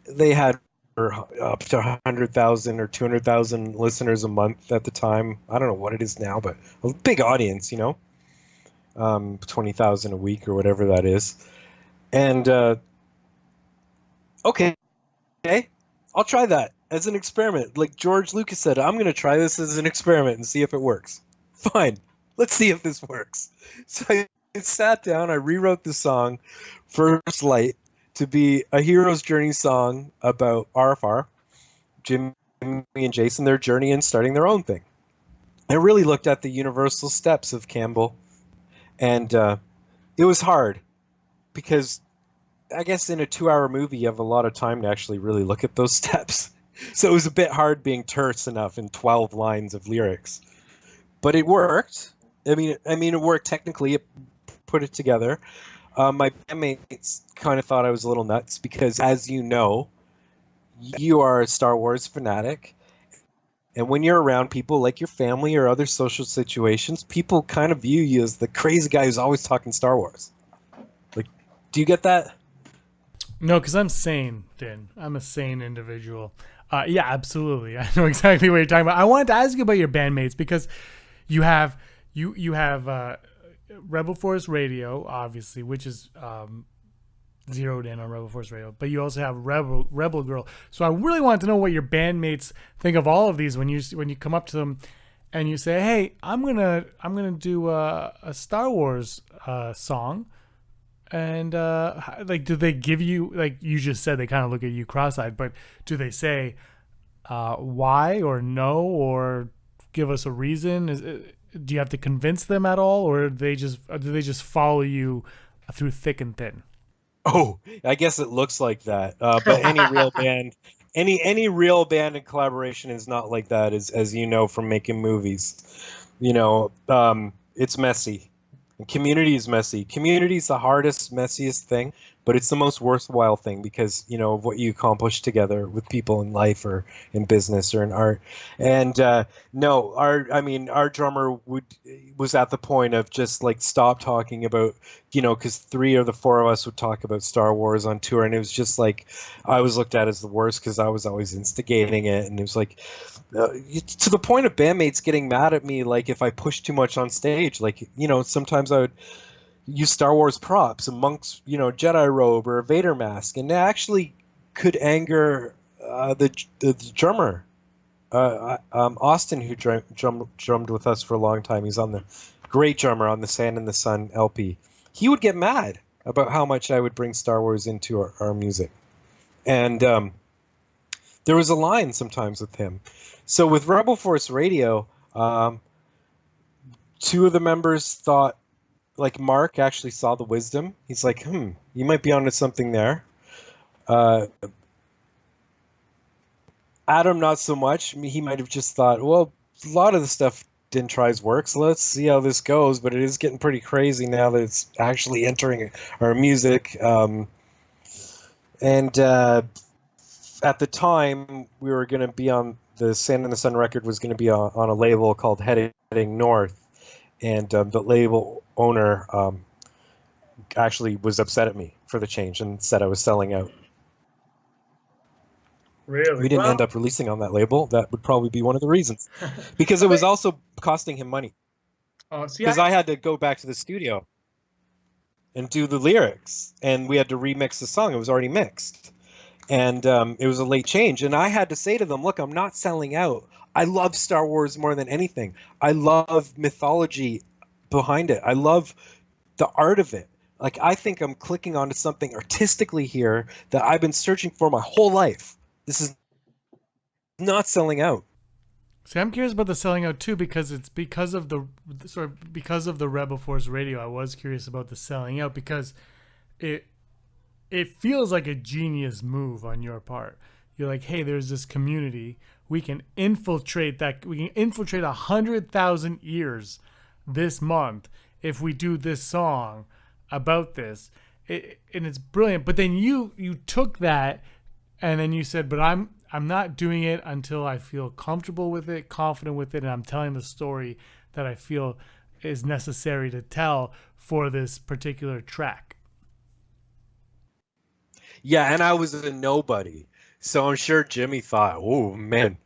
They had up to 100,000 or 200,000 listeners a month at the time. I don't know what it is now, but a big audience, 20,000 a week or whatever that is. And okay, I'll try that as an experiment. Like George Lucas said, I'm going to try this as an experiment and see if it works. Fine, let's see if this works. So I sat down, I rewrote the song, First Light, to be a hero's journey song about RFR, Jimmy and Jason, their journey in starting their own thing. I really looked at the universal steps of Campbell, and it was hard because I guess in a 2-hour movie you have a lot of time to actually really look at those steps. So it was a bit hard being terse enough in 12 lines of lyrics. But it worked. I mean it worked technically. It put it together. My bandmates kind of thought I was a little nuts because, as you know, you are a Star Wars fanatic. And when you're around people like your family or other social situations, people kind of view you as the crazy guy who's always talking Star Wars. Like, do you get that? No, because I'm sane, Din. I'm a sane individual. Yeah, absolutely. I know exactly what you're talking about. I wanted to ask you about your bandmates because you have Rebel Force Radio, obviously, which is zeroed in on Rebel Force Radio, but you also have Rebel Girl. So I really wanted to know what your bandmates think of all of these when you come up to them and you say, "Hey, I'm gonna do a Star Wars song," and like, do they give you, like you just said, they kind of look at you cross-eyed, but do they say why or no or give us a reason? Do you have to convince them at all, or do they just follow you through thick and thin? Oh, I guess it looks like that. But any real band, any real band in collaboration is not like that, as you know from making movies. It's messy. And community is messy. Community is the hardest, messiest thing, but it's the most worthwhile thing because, of what you accomplish together with people in life or in business or in art. And no, our drummer was at the point of just like stop talking about, because 3 of the 4 of us would talk about Star Wars on tour, and it was just like I was looked at as the worst because I was always instigating it, and it was like to the point of bandmates getting mad at me, like if I pushed too much on stage, like sometimes I would use Star Wars props, a monk's Jedi robe or a Vader mask, and it actually could anger the drummer Austin, who drummed with us for a long time. He's on the great drummer on the Sand in the Sun LP. He would get mad about how much I would bring Star Wars into our music, and there was a line sometimes with him. So with Rebel Force Radio, 2 of the members thought, like Mark actually saw the wisdom. He's like, you might be onto something there. Adam, not so much. I mean, he might have just thought, well, a lot of the stuff didn't try his work, so let's see how this goes. But it is getting pretty crazy now that it's actually entering our music. And at the time, we were going to be on the Sand in the Sun record was going to be on a label called Heading North, and the label owner actually was upset at me for the change and said I was selling out. Really? We didn't end up releasing on that label. That would probably be one of the reasons, because it was also costing him money. Oh, see, Because I had to go back to the studio and do the lyrics, and we had to remix the song. It was already mixed, and it was a late change. And I had to say to them, look, I'm not selling out. I love Star Wars more than anything. I love mythology behind it. I love the art of it. Like, I think I'm clicking onto something artistically here that I've been searching for my whole life. This is not selling out. See, I'm curious about the selling out too, because it's because of the Rebel Force Radio. I was curious about the selling out because it feels like a genius move on your part. You're like, hey, there's this community. We can infiltrate that. We can infiltrate 100,000 ears this month if we do this song about this. And it's brilliant. But then you took that and then you said, but I'm not doing it until I feel comfortable with it, confident with it, and I'm telling the story that I feel is necessary to tell for this particular track. Yeah, and I was a nobody. So I'm sure Jimmy thought, oh, man,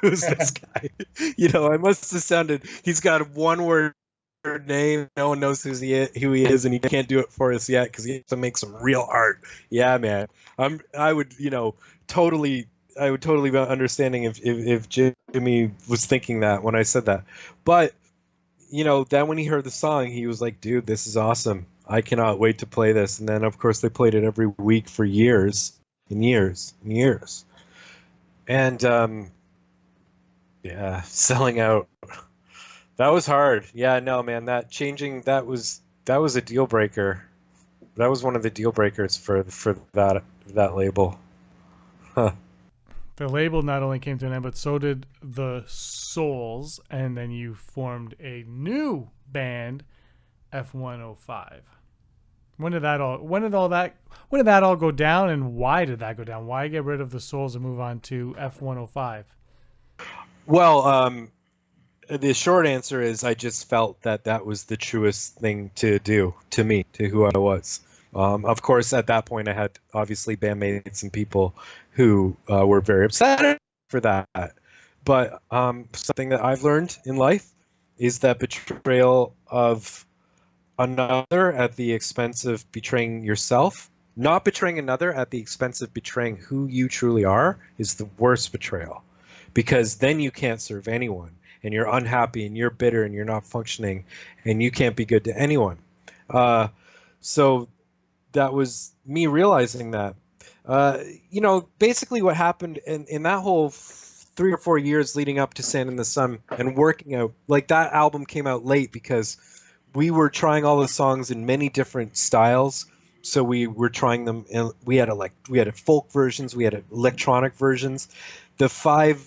who's this guy? I must have sounded, he's got a one-word name. No one knows who he is, and he can't do it for us yet because he has to make some real art. Yeah, man. I would, totally, I would totally be understanding if Jimmy was thinking that when I said that. But, then when he heard the song, he was like, dude, this is awesome. I cannot wait to play this. And then, of course, they played it every week for years and years and years. And, yeah, selling out. That was hard. Yeah, no, man, that was a deal breaker. That was one of the deal breakers for that label. Huh. The label not only came to an end, but so did the Souls, and then you formed a new band, F105. When did that all go down, and why did that go down? Why get rid of the Souls and move on to F105? Well, the short answer is I just felt that was the truest thing to do to me, to who I was. Of course, at that point, I had obviously bandmates and people who were very upset for that. But something that I've learned in life is that betrayal of another at the expense of betraying yourself, not betraying another at the expense of betraying who you truly are, is the worst betrayal. Because then you can't serve anyone, and you're unhappy, and you're bitter, and you're not functioning, and you can't be good to anyone. So that was me realizing that. Basically what happened in that whole 3 or 4 years leading up to Sand in the Sun and working out, like that album came out late because we were trying all the songs in many different styles. So we were trying them, and we had folk versions, we had electronic versions. The 5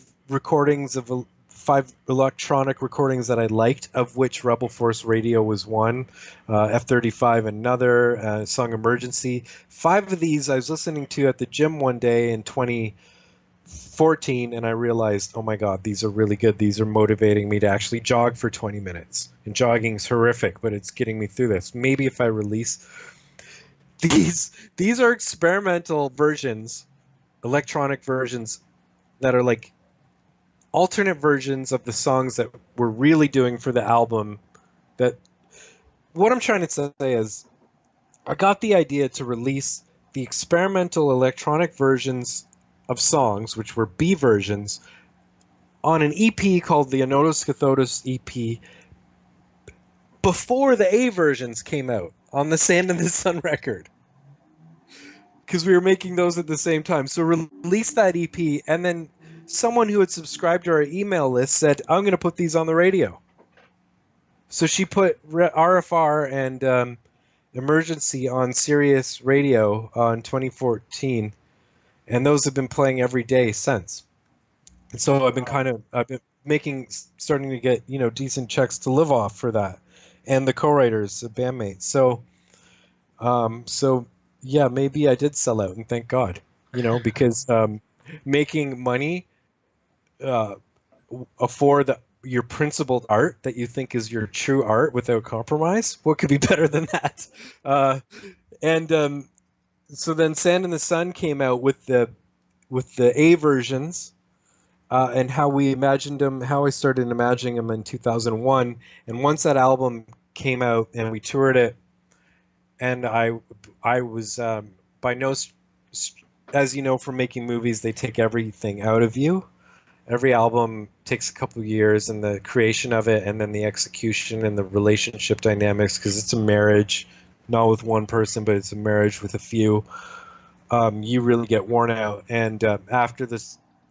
electronic recordings that I liked, of which Rebel Force Radio was one, F-35 another, song Emergency. 5 of these I was listening to at the gym one day in 2014, and I realized, oh my God, these are really good. These are motivating me to actually jog for 20 minutes. And jogging is horrific, but it's getting me through this. Maybe if I release these are experimental versions, electronic versions that are like alternate versions of the songs that we're really doing for the album. That what I'm trying to say is I got the idea to release the experimental electronic versions of songs, which were B versions, on an EP called the Anotos Cathotos EP before the A versions came out on the Sand in the Sun record. Because we were making those at the same time. So release that EP, and then someone who had subscribed to our email list said, I'm going to put these on the radio. So she put RFR and Emergency on Sirius Radio in 2014, and those have been playing every day since. And so I've been starting to get, decent checks to live off for that, and the co-writers, the bandmates. So yeah, maybe I did sell out, and thank God, because making money for your principled art that you think is your true art without compromise, what could be better than that? So then Sand in the Sun came out with the A versions, and how we imagined them, how I started imagining them in 2001. And once that album came out and we toured it, and I was by no, as you know, from making movies, they take everything out of you. Every album takes a couple of years, and the creation of it, and then the execution and the relationship dynamics, because it's a marriage, not with one person, but it's a marriage with a few. You really get worn out. And after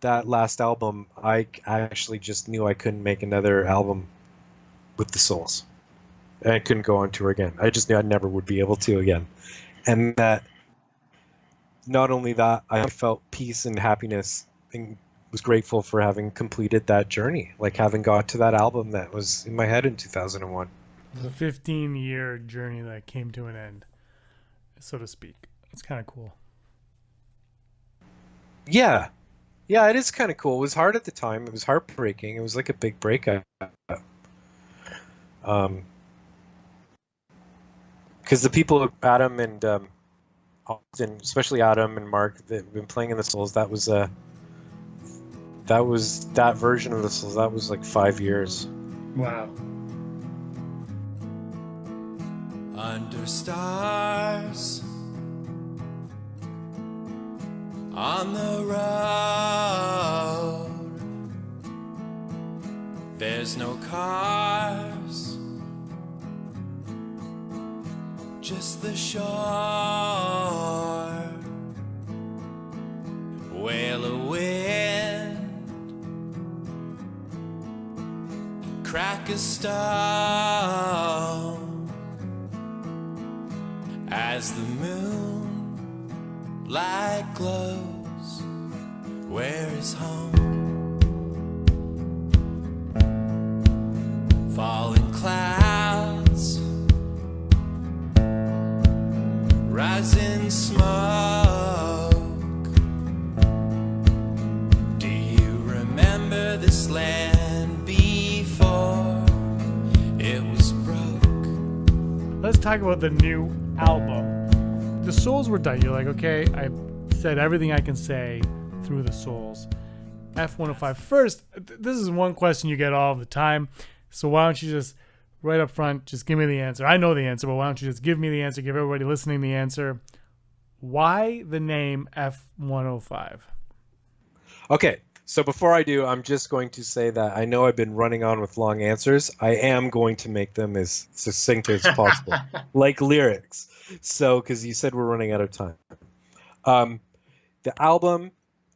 that last album, I actually just knew I couldn't make another album with the Souls. And I couldn't go on tour again. I just knew I never would be able to again. And that, not only that, I felt peace and happiness and was grateful for having completed that journey, like having got to that album that was in my head in 2001. The 15-year journey that came to an end, so to speak. It's kind of cool. Yeah, it is kind of cool. It was hard at the time. It was heartbreaking. It was like a big breakup. Because the people, Adam and Austin, especially Adam and Mark, that have been playing in the Souls, that was that version of the Souls. That was like 5 years. Wow. Under stars, on the road, there's no cars, just the shore, wail a wind, crack a stone, as the moon light glows, where is home? Falling clouds, rising smoke. Do you remember this land before it was broke? Let's talk about the new album. The Souls were done. You're like, okay, I said everything I can say through the Souls. F105. First, this is one question you get all the time. So why don't you just, right up front, just give me the answer. I know the answer, but why don't you just give me the answer, give everybody listening the answer. Why the name F105? Okay, so before I do, I'm just going to say that I know I've been running on with long answers. I am going to make them as succinct as possible, like lyrics. So, because you said we're running out of time. The album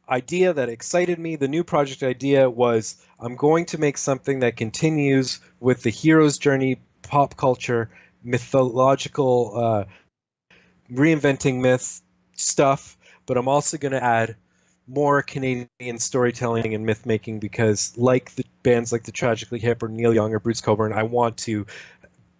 idea that excited me, the new project idea, was I'm going to make something that continues with the hero's journey, pop culture, mythological, reinventing myth stuff, but I'm also going to add more Canadian storytelling and myth making because, like the bands like the Tragically Hip or Neil Young or Bruce Cockburn, I want to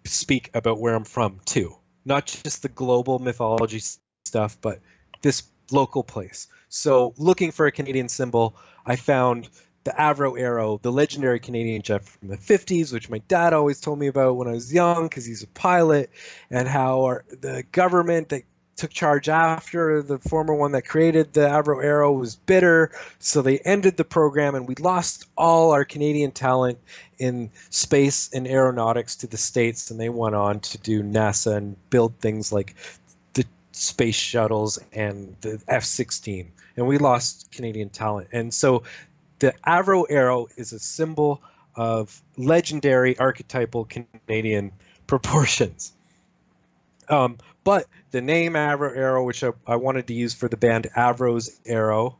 speak about where I'm from too. Not just the global mythology stuff, but this local place. So, looking for a Canadian symbol, I found the Avro Arrow, the legendary Canadian jet from the 50s, which my dad always told me about when I was young because he's a pilot, and how the government that took charge after the former one that created the Avro Arrow was bitter, so they ended the program and we lost all our Canadian talent in space and aeronautics to the States, and they went on to do NASA and build things like the space shuttles and the F-16, and we lost Canadian talent. And so the Avro Arrow is a symbol of legendary archetypal Canadian proportions. But the name Avro Arrow, which I wanted to use for the band Avro's Arrow,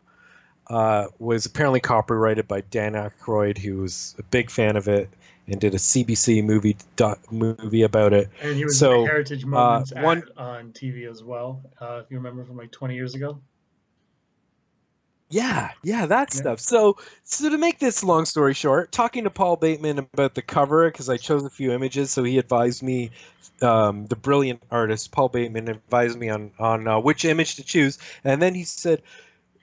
was apparently copyrighted by Dan Aykroyd, who was a big fan of it and did a CBC movie about it. And he was in the Heritage Moments ad on TV as well, if you remember from like 20 years ago. Yeah, that stuff. So to make this long story short, talking to Paul Bateman about the cover, because I chose a few images, so he advised me, the brilliant artist Paul Bateman advised me on which image to choose, and then he said,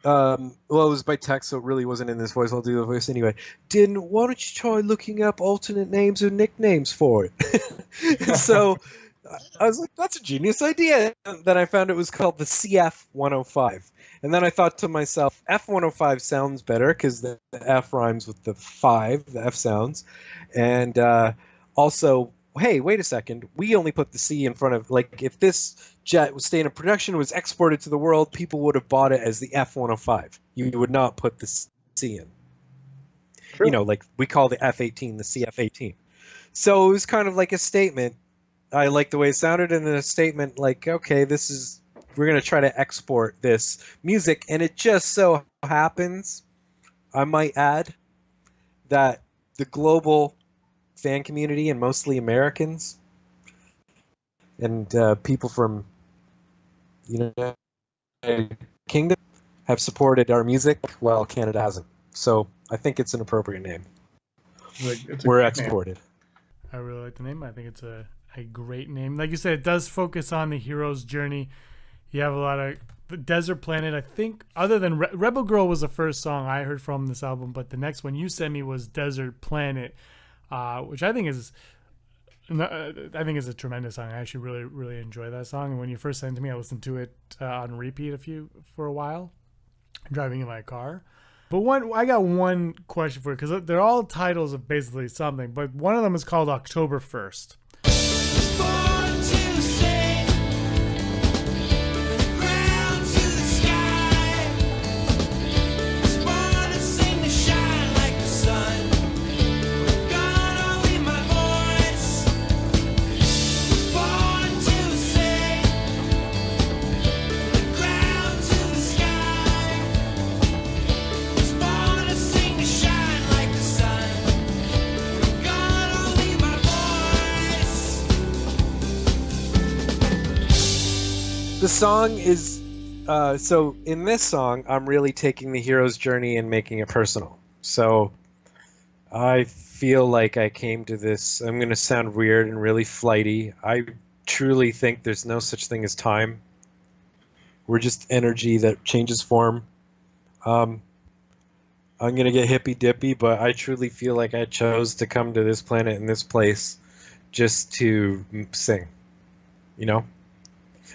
well, it was by text, so it really wasn't in this voice. I'll do the voice anyway. Why don't you try looking up alternate names or nicknames for it? So I was like, that's a genius idea. And then I found it was called the CF-105. And then I thought to myself, F-105 sounds better because the F rhymes with the 5, the F sounds. And also, hey, wait a second. We only put the C in front of, like, if this jet was staying in production, was exported to the world, people would have bought it as the F-105. You would not put the C in. True. You know, like we call the F-18 the CF-18. So it was kind of like a statement. I liked the way it sounded, and then a statement like, okay, we're going to try to export this music. And it just so happens, I might add, that the global fan community, and mostly Americans and people from United Kingdom, have supported our music while Canada hasn't. So I think it's an appropriate name. We're exported. I really like the name. I think it's a great name. Like you said, it does focus on the hero's journey. You have a lot of the Desert Planet. I think other than Rebel Girl was the first song I heard from this album, but the next one you sent me was Desert Planet, which I think is No, I think it's a tremendous song. I actually really, really enjoy that song. And when you first sent it to me, I listened to it on repeat for a while, driving in my car. But I got one question for you because they're all titles of basically something. But one of them is called October 1st. Born to sing, ground to the sky. Born to sing to shine like the sun. Gonna leave my voice. Born to sing, ground to the sky. Born to sing to shine like the sun. Gonna leave my voice. The song is so in this song I'm really taking the hero's journey and making it personal. So I feel like I came to this, I'm going to sound weird and really flighty. I truly think there's no such thing as time. We're just energy that changes form. I'm going to get hippy dippy, but I truly feel like I chose to come to this planet and this place just to sing, you know?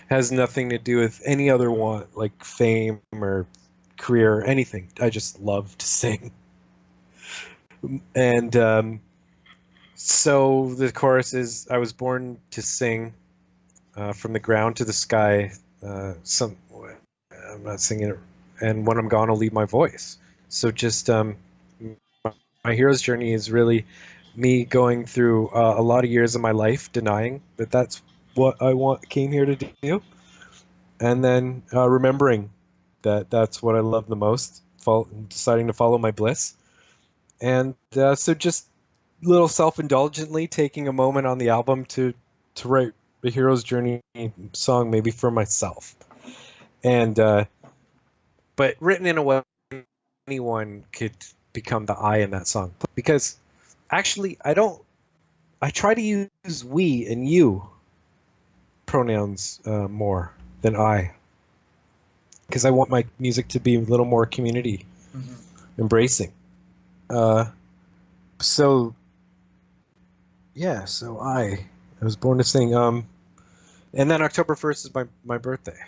Has nothing to do with any other want, like fame or career or anything. I just love to sing. And so the chorus is, I was born to sing from the ground to the sky. I'm not singing it. And when I'm gone, I'll leave my voice. So just my hero's journey is really me going through a lot of years of my life denying that that's what I came here to do, and then remembering that that's what I love the most, deciding to follow my bliss. And so just little self-indulgently taking a moment on the album to write the hero's journey song, maybe for myself, and but written in a way anyone could become the I in that song, because actually I try to use we and you pronouns more than I, because I want my music to be a little more community embracing. So I was born to sing. And then October 1st is my birthday.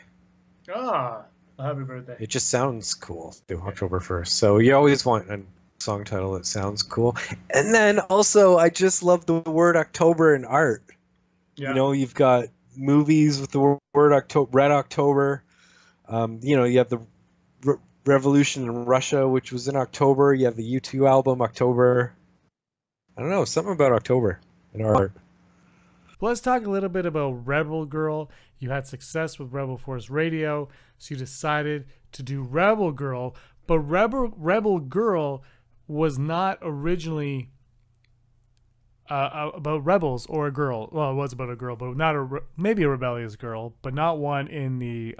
Ah, happy birthday. It just sounds cool, October 1st. So you always want a song title that sounds cool. And then also, I just love the word October in art. Yeah. You know, you've got movies with the word October, Red October. You know, you have the Revolution in Russia, which was in October. You have the U2 album, October. I don't know, something about October in art. Let's talk a little bit about Rebel Girl. You had success with Rebel Force Radio, so you decided to do Rebel Girl. But Rebel Girl was not originally about rebels or a girl. Well, it was about a girl, but not maybe a rebellious girl, but not one in the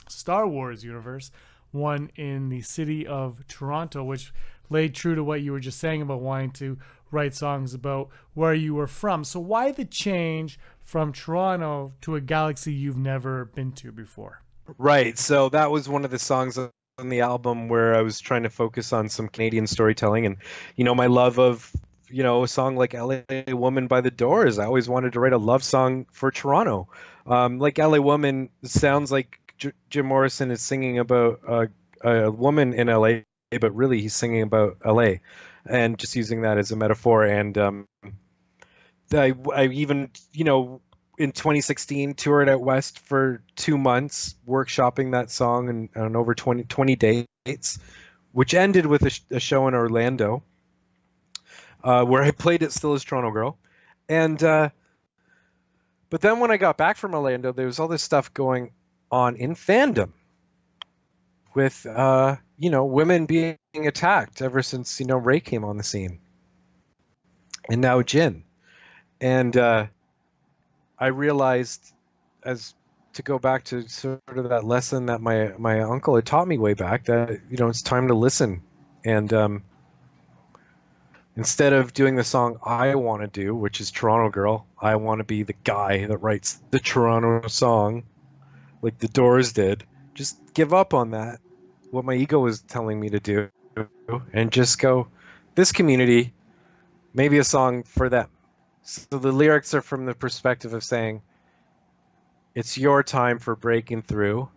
Star Wars universe. One in the city of Toronto, which laid true to what you were just saying about wanting to write songs about where you were from. So why the change from Toronto to a galaxy you've never been to before? Right. So that was one of the songs on the album where I was trying to focus on some Canadian storytelling, and you know, my love of, you know, a song like LA Woman by the Doors. I always wanted to write a love song for Toronto. Like LA Woman sounds like Jim Morrison is singing about a woman in LA, but really he's singing about LA, and just using that as a metaphor. And I even, you know, in 2016 toured out west for 2 months workshopping that song and on over 20 dates, which ended with a show in Orlando where I played it still as Toronto Girl. And but then when I got back from Orlando, there was all this stuff going on in fandom with you know, women being attacked ever since, you know, Ray came on the scene, and now Jin. And I realized, as to go back to sort of that lesson that my uncle had taught me way back, that, you know, it's time to listen. And instead of doing the song I want to do, which is Toronto Girl, I want to be the guy that writes the Toronto song like the Doors did. Just give up on that, what my ego was telling me to do, and just go, this community, maybe a song for them. So the lyrics are from the perspective of saying, it's your time for breaking through,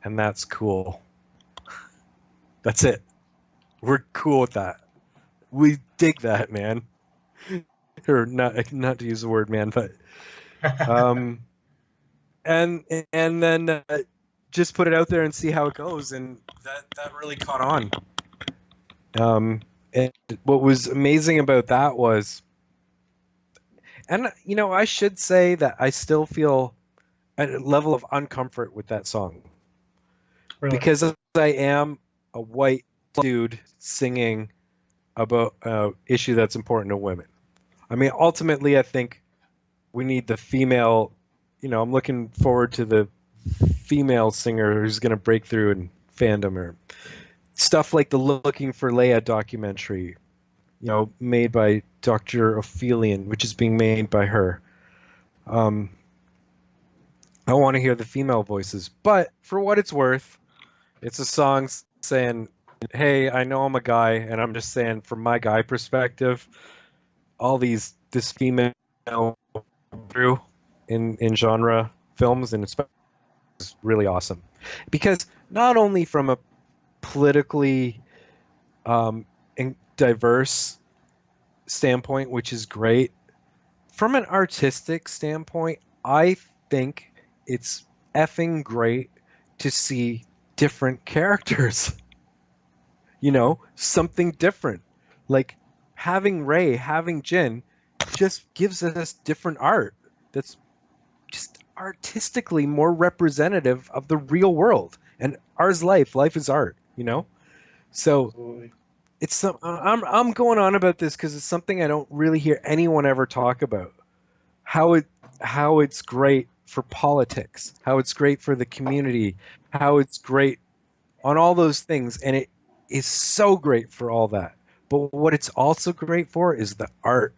and that's cool. That's it. We're cool with that. We dig that, man. Or not to use the word man, but and then just put it out there and see how it goes, and that really caught on. And what was amazing about that was, and I should say that I still feel a level of uncomfort with that song. Really? Because I am a white dude singing about an issue that's important to women. I mean, ultimately, I think we need the female. I'm looking forward to the female singer who's going to break through in fandom, or stuff like the Looking for Leia documentary, made by Dr. Ophelian, which is being made by her. I want to hear the female voices, but for what it's worth, it's a song saying, hey, I know I'm a guy, and I'm just saying from my guy perspective, this female through in genre films, and it's really awesome. Because not only from a politically diverse standpoint, which is great, from an artistic standpoint, I think it's effing great to see different characters. Something different. Like having Rey, having Jyn, just gives us different art that's just artistically more representative of the real world. And life is art, So Absolutely. I'm going on about this because it's something I don't really hear anyone ever talk about. How it's great for politics, how it's great for the community, how it's great on all those things, and it is so great for all that. But what it's also great for is the art.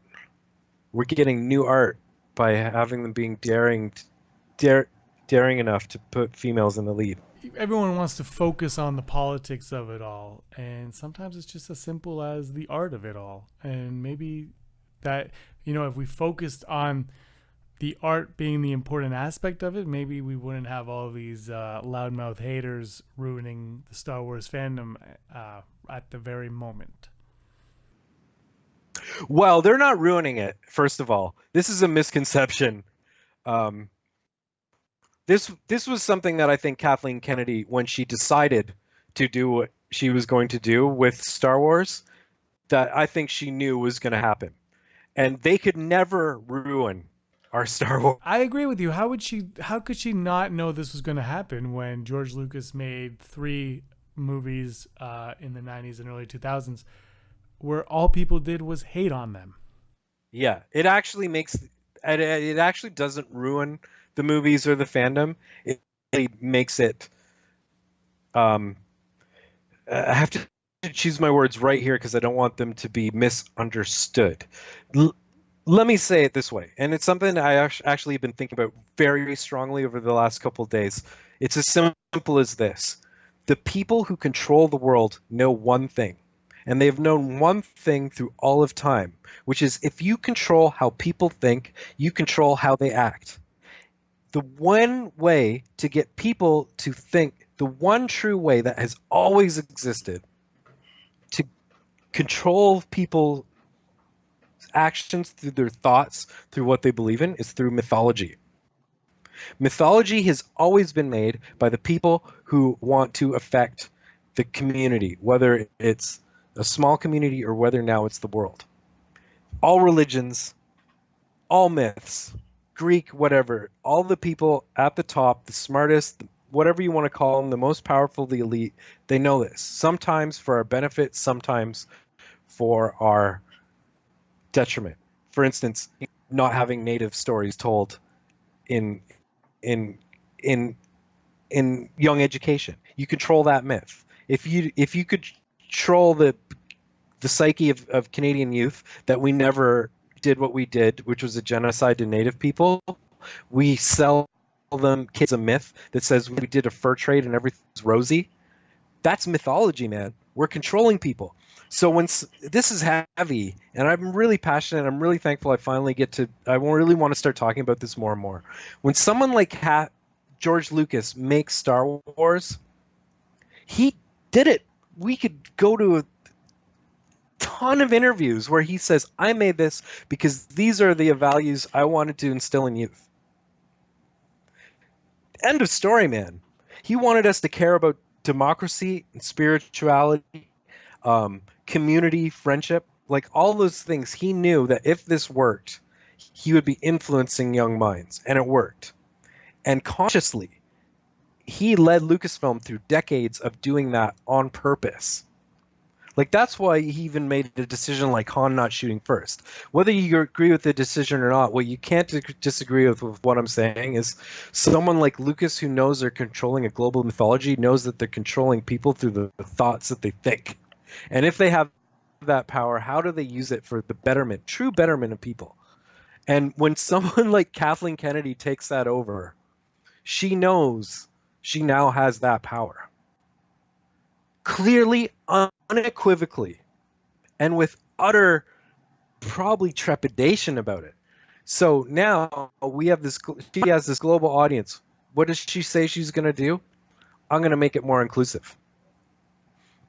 We're getting new art by having them being daring enough to put females in the lead. Everyone wants to focus on the politics of it all, and sometimes it's just as simple as the art of it all. And maybe that, if we focused on the art being the important aspect of it, maybe we wouldn't have all these loudmouth haters ruining the Star Wars fandom at the very moment. Well, they're not ruining it. First of all, this is a misconception. This was something that I think Kathleen Kennedy, when she decided to do what she was going to do with Star Wars, that I think she knew was going to happen. And they could never ruin our Star Wars. I agree with you. How could she not know this was going to happen when George Lucas made 3 movies in the 90s and early 2000s where all people did was hate on them? Yeah, it actually doesn't ruin the movies or the fandom. It really makes it. I have to choose my words right here because I don't want them to be misunderstood. Let me say it this way, and it's something that I actually have been thinking about very strongly over the last couple of days. It's as simple as this. The people who control the world know one thing, and they've known one thing through all of time, which is if you control how people think, you control how they act. The one way to get people to think, the one true way that has always existed to control people's actions through their thoughts, through what they believe in, is through mythology. Mythology has always been made by the people who want to affect the community, whether it's a small community or whether now it's the world. All religions, all myths, Greek, whatever, all the people at the top, the smartest, whatever you want to call them, the most powerful, the elite, they know this. Sometimes for our benefit, sometimes for our detriment. For instance, not having native stories told in young education. You control that myth. If you could control the psyche of Canadian youth, that we never did what we did, which was a genocide to Native people, we sell them kids a myth that says we did a fur trade and everything's rosy. That's mythology, man. We're controlling people. So this is heavy, and I'm really passionate. I'm really thankful. I really want to start talking about this more and more. When someone like George Lucas makes Star Wars, he did it. We could go to a ton of interviews where he says, "I made this because these are the values I wanted to instill in youth." End of story, man. He wanted us to care about democracy and spirituality, community, friendship, like all those things. He knew that if this worked, he would be influencing young minds, and it worked. And consciously, he led Lucasfilm through decades of doing that on purpose. Like, that's why he even made a decision like Han not shooting first. Whether you agree with the decision or not, what you can't disagree with what I'm saying is someone like Lucas, who knows they're controlling a global mythology, knows that they're controlling people through the thoughts that they think. And if they have that power, how do they use it for the betterment, true betterment of people? And when someone like Kathleen Kennedy takes that over, she knows she now has that power. Clearly, unequivocally, and with utter, probably trepidation about it. So now we have this. She has this global audience. What does she say she's going to do? I'm going to make it more inclusive.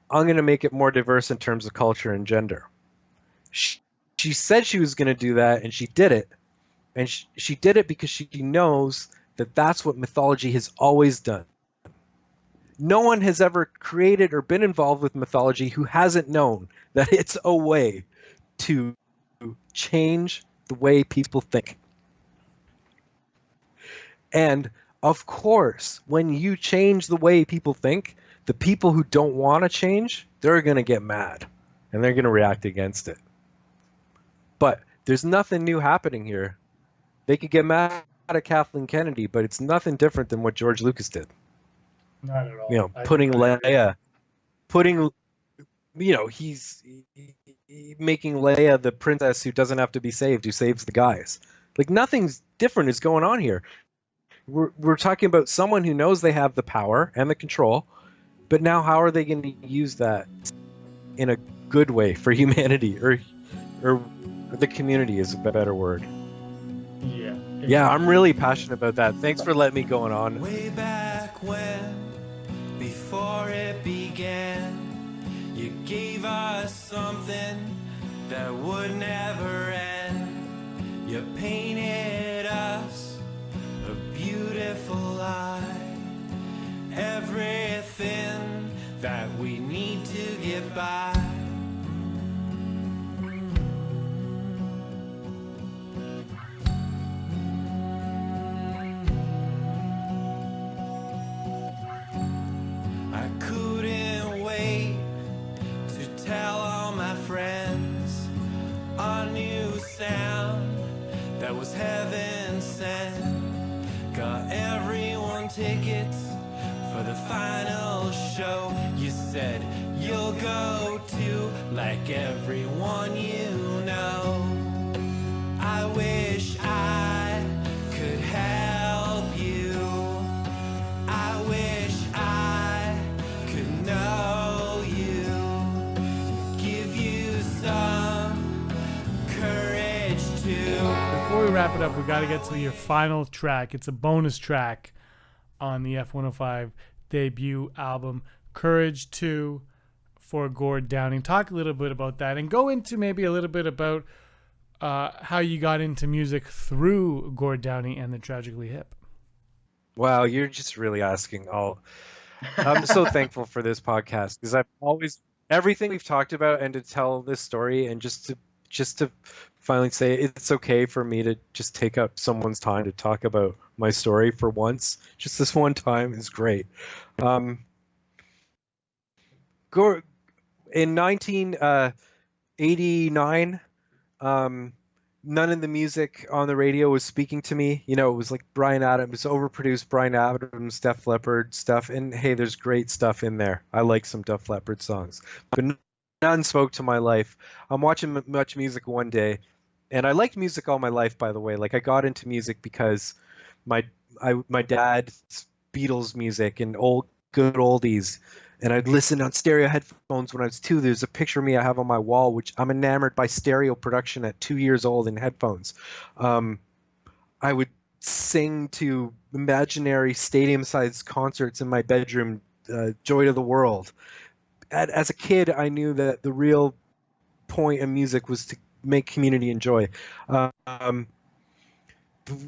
I'm going to make it more diverse in terms of culture and gender. She said she was going to do that, and she did it. And she did it because she knows that that's what mythology has always done. No one has ever created or been involved with mythology who hasn't known that it's a way to change the way people think. And of course, when you change the way people think, the people who don't want to change, they're going to get mad and they're going to react against it. But there's nothing new happening here. They could get mad at Kathleen Kennedy, but it's nothing different than what George Lucas did. Not at all. You know, putting Leia, he's making Leia the princess who doesn't have to be saved, who saves the guys. Like, nothing's different is going on here. We're talking about someone who knows they have the power and the control, but now how are they going to use that in a good way for humanity, or the community is a better word. Yeah. Yeah, I'm really passionate about that. Thanks for letting me go on. Way back when, before it began, you gave us something that would never end. You painted us a beautiful lie. Everything that we need to get by. I couldn't wait to tell all my friends a new sound that was heaven sent. Got everyone tickets for the final show. You said you'll go to, like everyone you know. I wish I could help you. I wish I could know you, give you some courage to. Before we wrap it up, we got to get to your final track. It's a bonus track on the F-105 debut album, Courage 2 for Gord Downing. Talk a little bit about that and go into maybe a little bit about how you got into music through Gord Downing and the Tragically Hip. Wow, you're just really asking all. I'm so thankful for this podcast because I've always everything we've talked about, and to tell this story, and just to finally say it's okay for me to just take up someone's time to talk about my story for once. Just this one time is great. In 1989, none of the music on the radio was speaking to me. You know, it was like Bryan Adams, overproduced Bryan Adams, Def Leppard stuff. And hey, there's great stuff in there. I like some Def Leppard songs, but none spoke to my life. I'm watching Much Music one day, and I liked music all my life, by the way. Like, I got into music because my dad's Beatles music and good oldies and I'd listen on stereo headphones when I was 2. There's a picture of me I have on my wall, which I'm enamored by stereo production at 2 years old in headphones. I would sing to imaginary stadium-sized concerts in my bedroom, joy to the world. As a kid, I knew that the real point of music was to make community enjoy.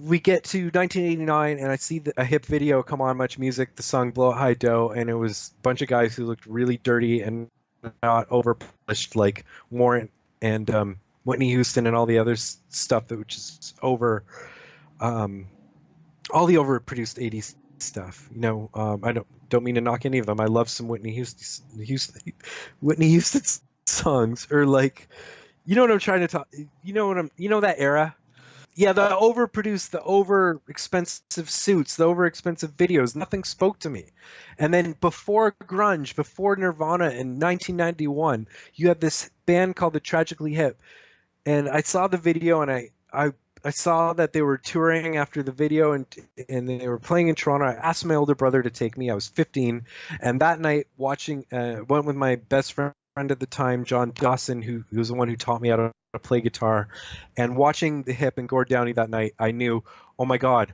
We get to 1989, and I see a hip video come on Much Music, the song Blow It High Dough, and it was a bunch of guys who looked really dirty and not overpolished like Warrant and Whitney Houston and all the other stuff that was just over, all the overproduced 80s stuff. I don't mean to knock any of them. I love some Whitney Houston songs, or like, you know what I'm trying to talk. You know that era. Yeah, the overproduced, the over expensive suits, the over expensive videos, nothing spoke to me. And then before grunge, before Nirvana in 1991, you had this band called the Tragically Hip. And I saw the video, and I saw that they were touring after the video, and they were playing in Toronto. I asked my older brother to take me. I was 15. And that night, went with my best friend at the time, John Dawson, who was the one who taught me how to play guitar. And watching the Hip and Gord Downie that night, I knew, oh my God,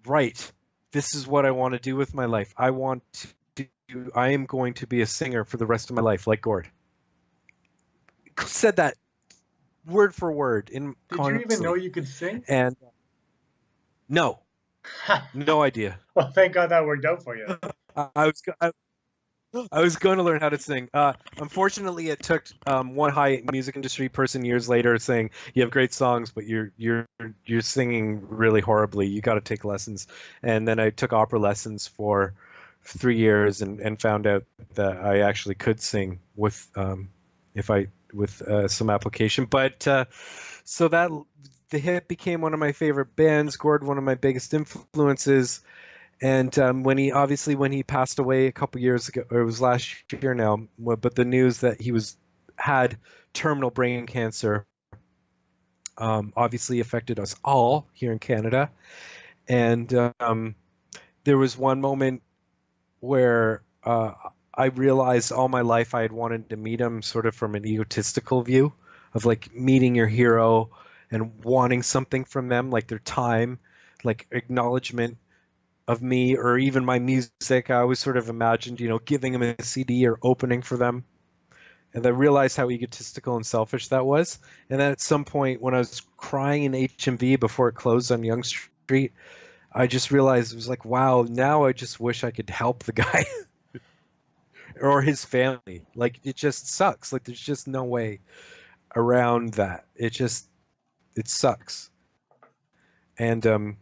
right, this is what I want to do with my life. I am going to be a singer for the rest of my life, like Gord. Said that word for word. Did you even know you could sing? And no idea. Well, thank God that worked out for you. I was going to learn how to sing. Unfortunately, it took one high music industry person years later saying, "You have great songs, but you're singing really horribly. You got to take lessons." And then I took opera lessons for 3 years and found out that I actually could sing with some application. But so that the Hip became one of my favorite bands. Gord, one of my biggest influences. And when he passed away a couple years ago, or it was last year now, but the news that he had terminal brain cancer obviously affected us all here in Canada. And there was one moment where I realized all my life I had wanted to meet him, sort of from an egotistical view of like meeting your hero and wanting something from them, like their time, like acknowledgement of me, or even my music. I always sort of imagined, giving them a CD or opening for them. And I realized how egotistical and selfish that was. And then at some point when I was crying in HMV before it closed on Yonge Street, I just realized it was like, wow, now I just wish I could help the guy or his family. Like, it just sucks. Like, there's just no way around that. It sucks. And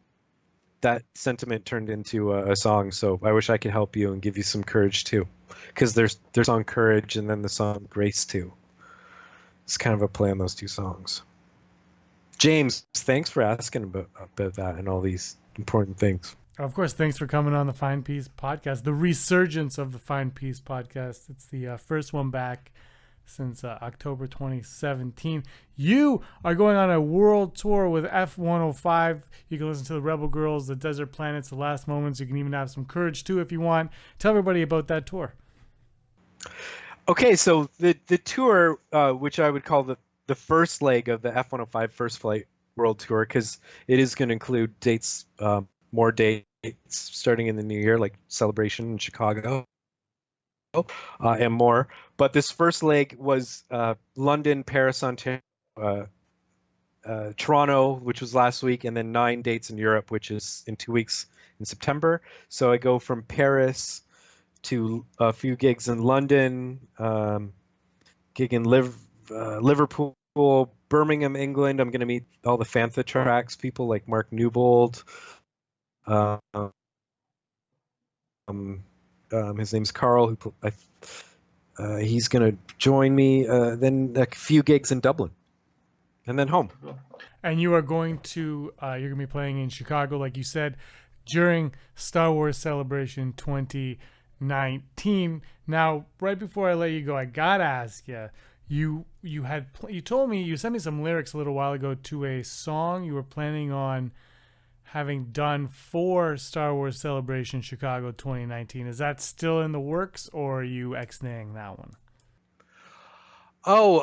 that sentiment turned into a song, so I wish I could help you and give you some courage too, because there's song Courage and then the song Grace too. It's kind of a play on those two songs. James, thanks for asking about that and all these important things. Of course, thanks for coming on the Fine Piece podcast, the resurgence of the Fine Piece podcast. It's the first one back since October 2017. You are going on a world tour with F105. You can listen to the Rebel Girls, the Desert Planets, the Last Moments. You can even have some Courage too if you want. Tell everybody about that tour. Okay, so the tour, which I would call the first leg of the F105 First Flight World Tour, because it is going to include dates, more dates starting in the new year, like Celebration in Chicago. And more. But this first leg was London, Paris, Ontario, Toronto, which was last week, and then 9 dates in Europe, which is in 2 weeks in September. So I go from Paris to a few gigs in London, gig in Liverpool, Birmingham, England. I'm going to meet all the Fantha Tracks people like Mark Newbold. His name's Carl. He's going to join me. Then a few gigs in Dublin, and then home. And you are going to you're going to be playing in Chicago, like you said, during Star Wars Celebration 2019. Now, right before I let you go, I gotta ask you. You told me, you sent me some lyrics a little while ago to a song you were planning on having done for Star Wars Celebration Chicago 2019. Is that still in the works, or are you ex-naying that one? Oh,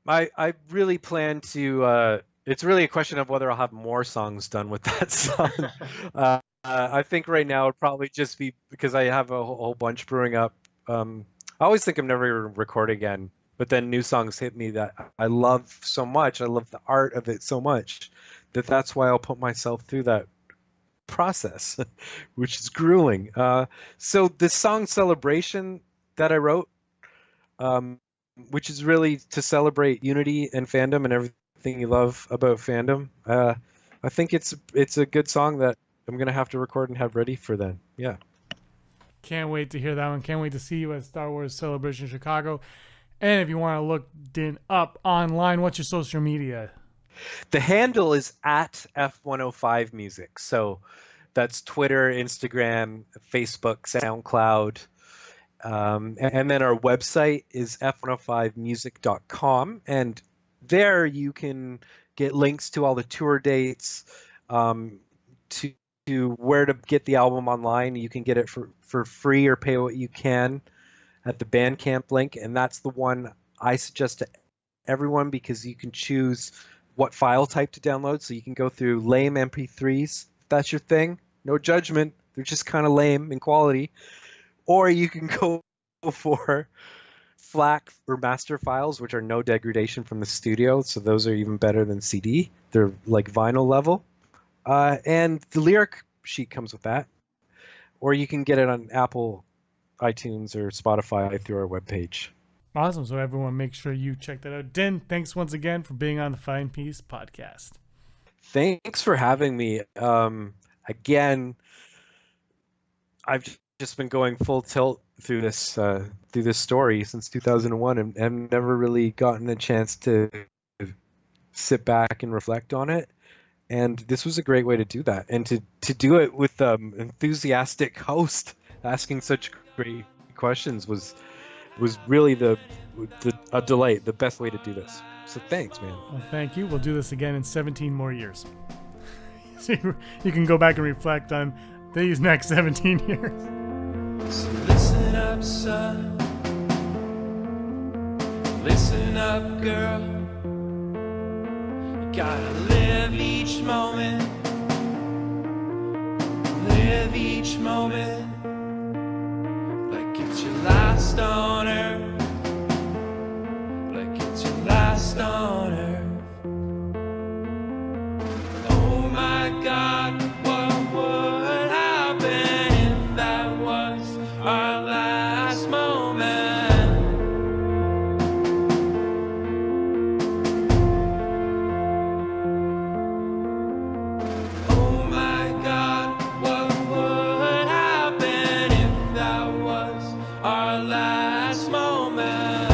I really plan to. It's really a question of whether I'll have more songs done with that song. I think right now it'd probably just be because I have a whole bunch brewing up. I always think I'm never going to record again, but then new songs hit me that I love so much. I love the art of it so much that's why I'll put myself through that process, which is grueling. So the song Celebration that I wrote, which is really to celebrate unity and fandom and everything you love about fandom. I think it's a good song that I'm gonna have to record and have ready for then. Yeah. Can't wait to hear that one. Can't wait to see you at Star Wars Celebration Chicago. And if you want to look Din up online, what's your social media? The handle is at F105 Music. So that's Twitter, Instagram, Facebook, SoundCloud. And then our website is f105music.com. And there you can get links to all the tour dates, to where to get the album online. You can get it for free or pay what you can at the Bandcamp link. And that's the one I suggest to everyone because you can choose what file type to download. So you can go through lame MP3s, if that's your thing. No judgment. They're just kind of lame in quality. Or you can go for FLAC or master files, which are no degradation from the studio. So those are even better than CD. They're like vinyl level. And the lyric sheet comes with that. Or you can get it on Apple, iTunes, or Spotify through our webpage. Awesome. So everyone make sure you check that out. Din, thanks once again for being on the Fine Piece podcast. Thanks for having me. Again, I've just been going full tilt through this story since 2001 and never really gotten a chance to sit back and reflect on it. And this was a great way to do that, and to do it with enthusiastic host asking such great questions was really a delight, the best way to do this. So thanks, man. Well, thank you. We'll do this again in 17 more years. So you can go back and reflect on these next 17 years. So listen up, son. Listen up, girl. You gotta live each moment. Live each moment like it's your last on earth. Like it's your last on earth. Oh my God, what would happen if that was our last moment? Oh my God, what would happen if that was our last moment?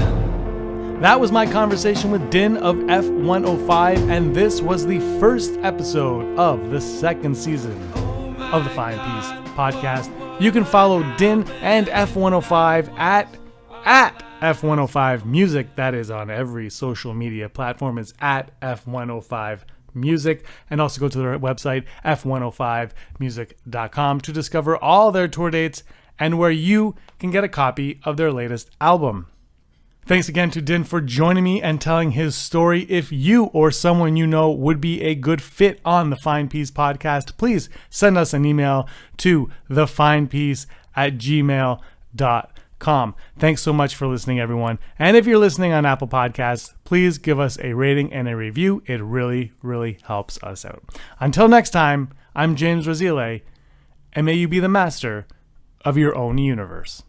That was my conversation with Din of F105, and this was the first episode of the second season of the Fine Piece podcast. You can follow Din and F105 at F105 Music. That is on every social media platform. It's at F105 Music. And also go to their website, f105music.com, to discover all their tour dates and where you can get a copy of their latest album. Thanks again to Din for joining me and telling his story. If you or someone you know would be a good fit on the Fine Piece podcast, please send us an email to thefinepiece@gmail.com. Thanks so much for listening, everyone. And if you're listening on Apple Podcasts, please give us a rating and a review. It really, really helps us out. Until next time, I'm James Rasile, and may you be the master of your own universe.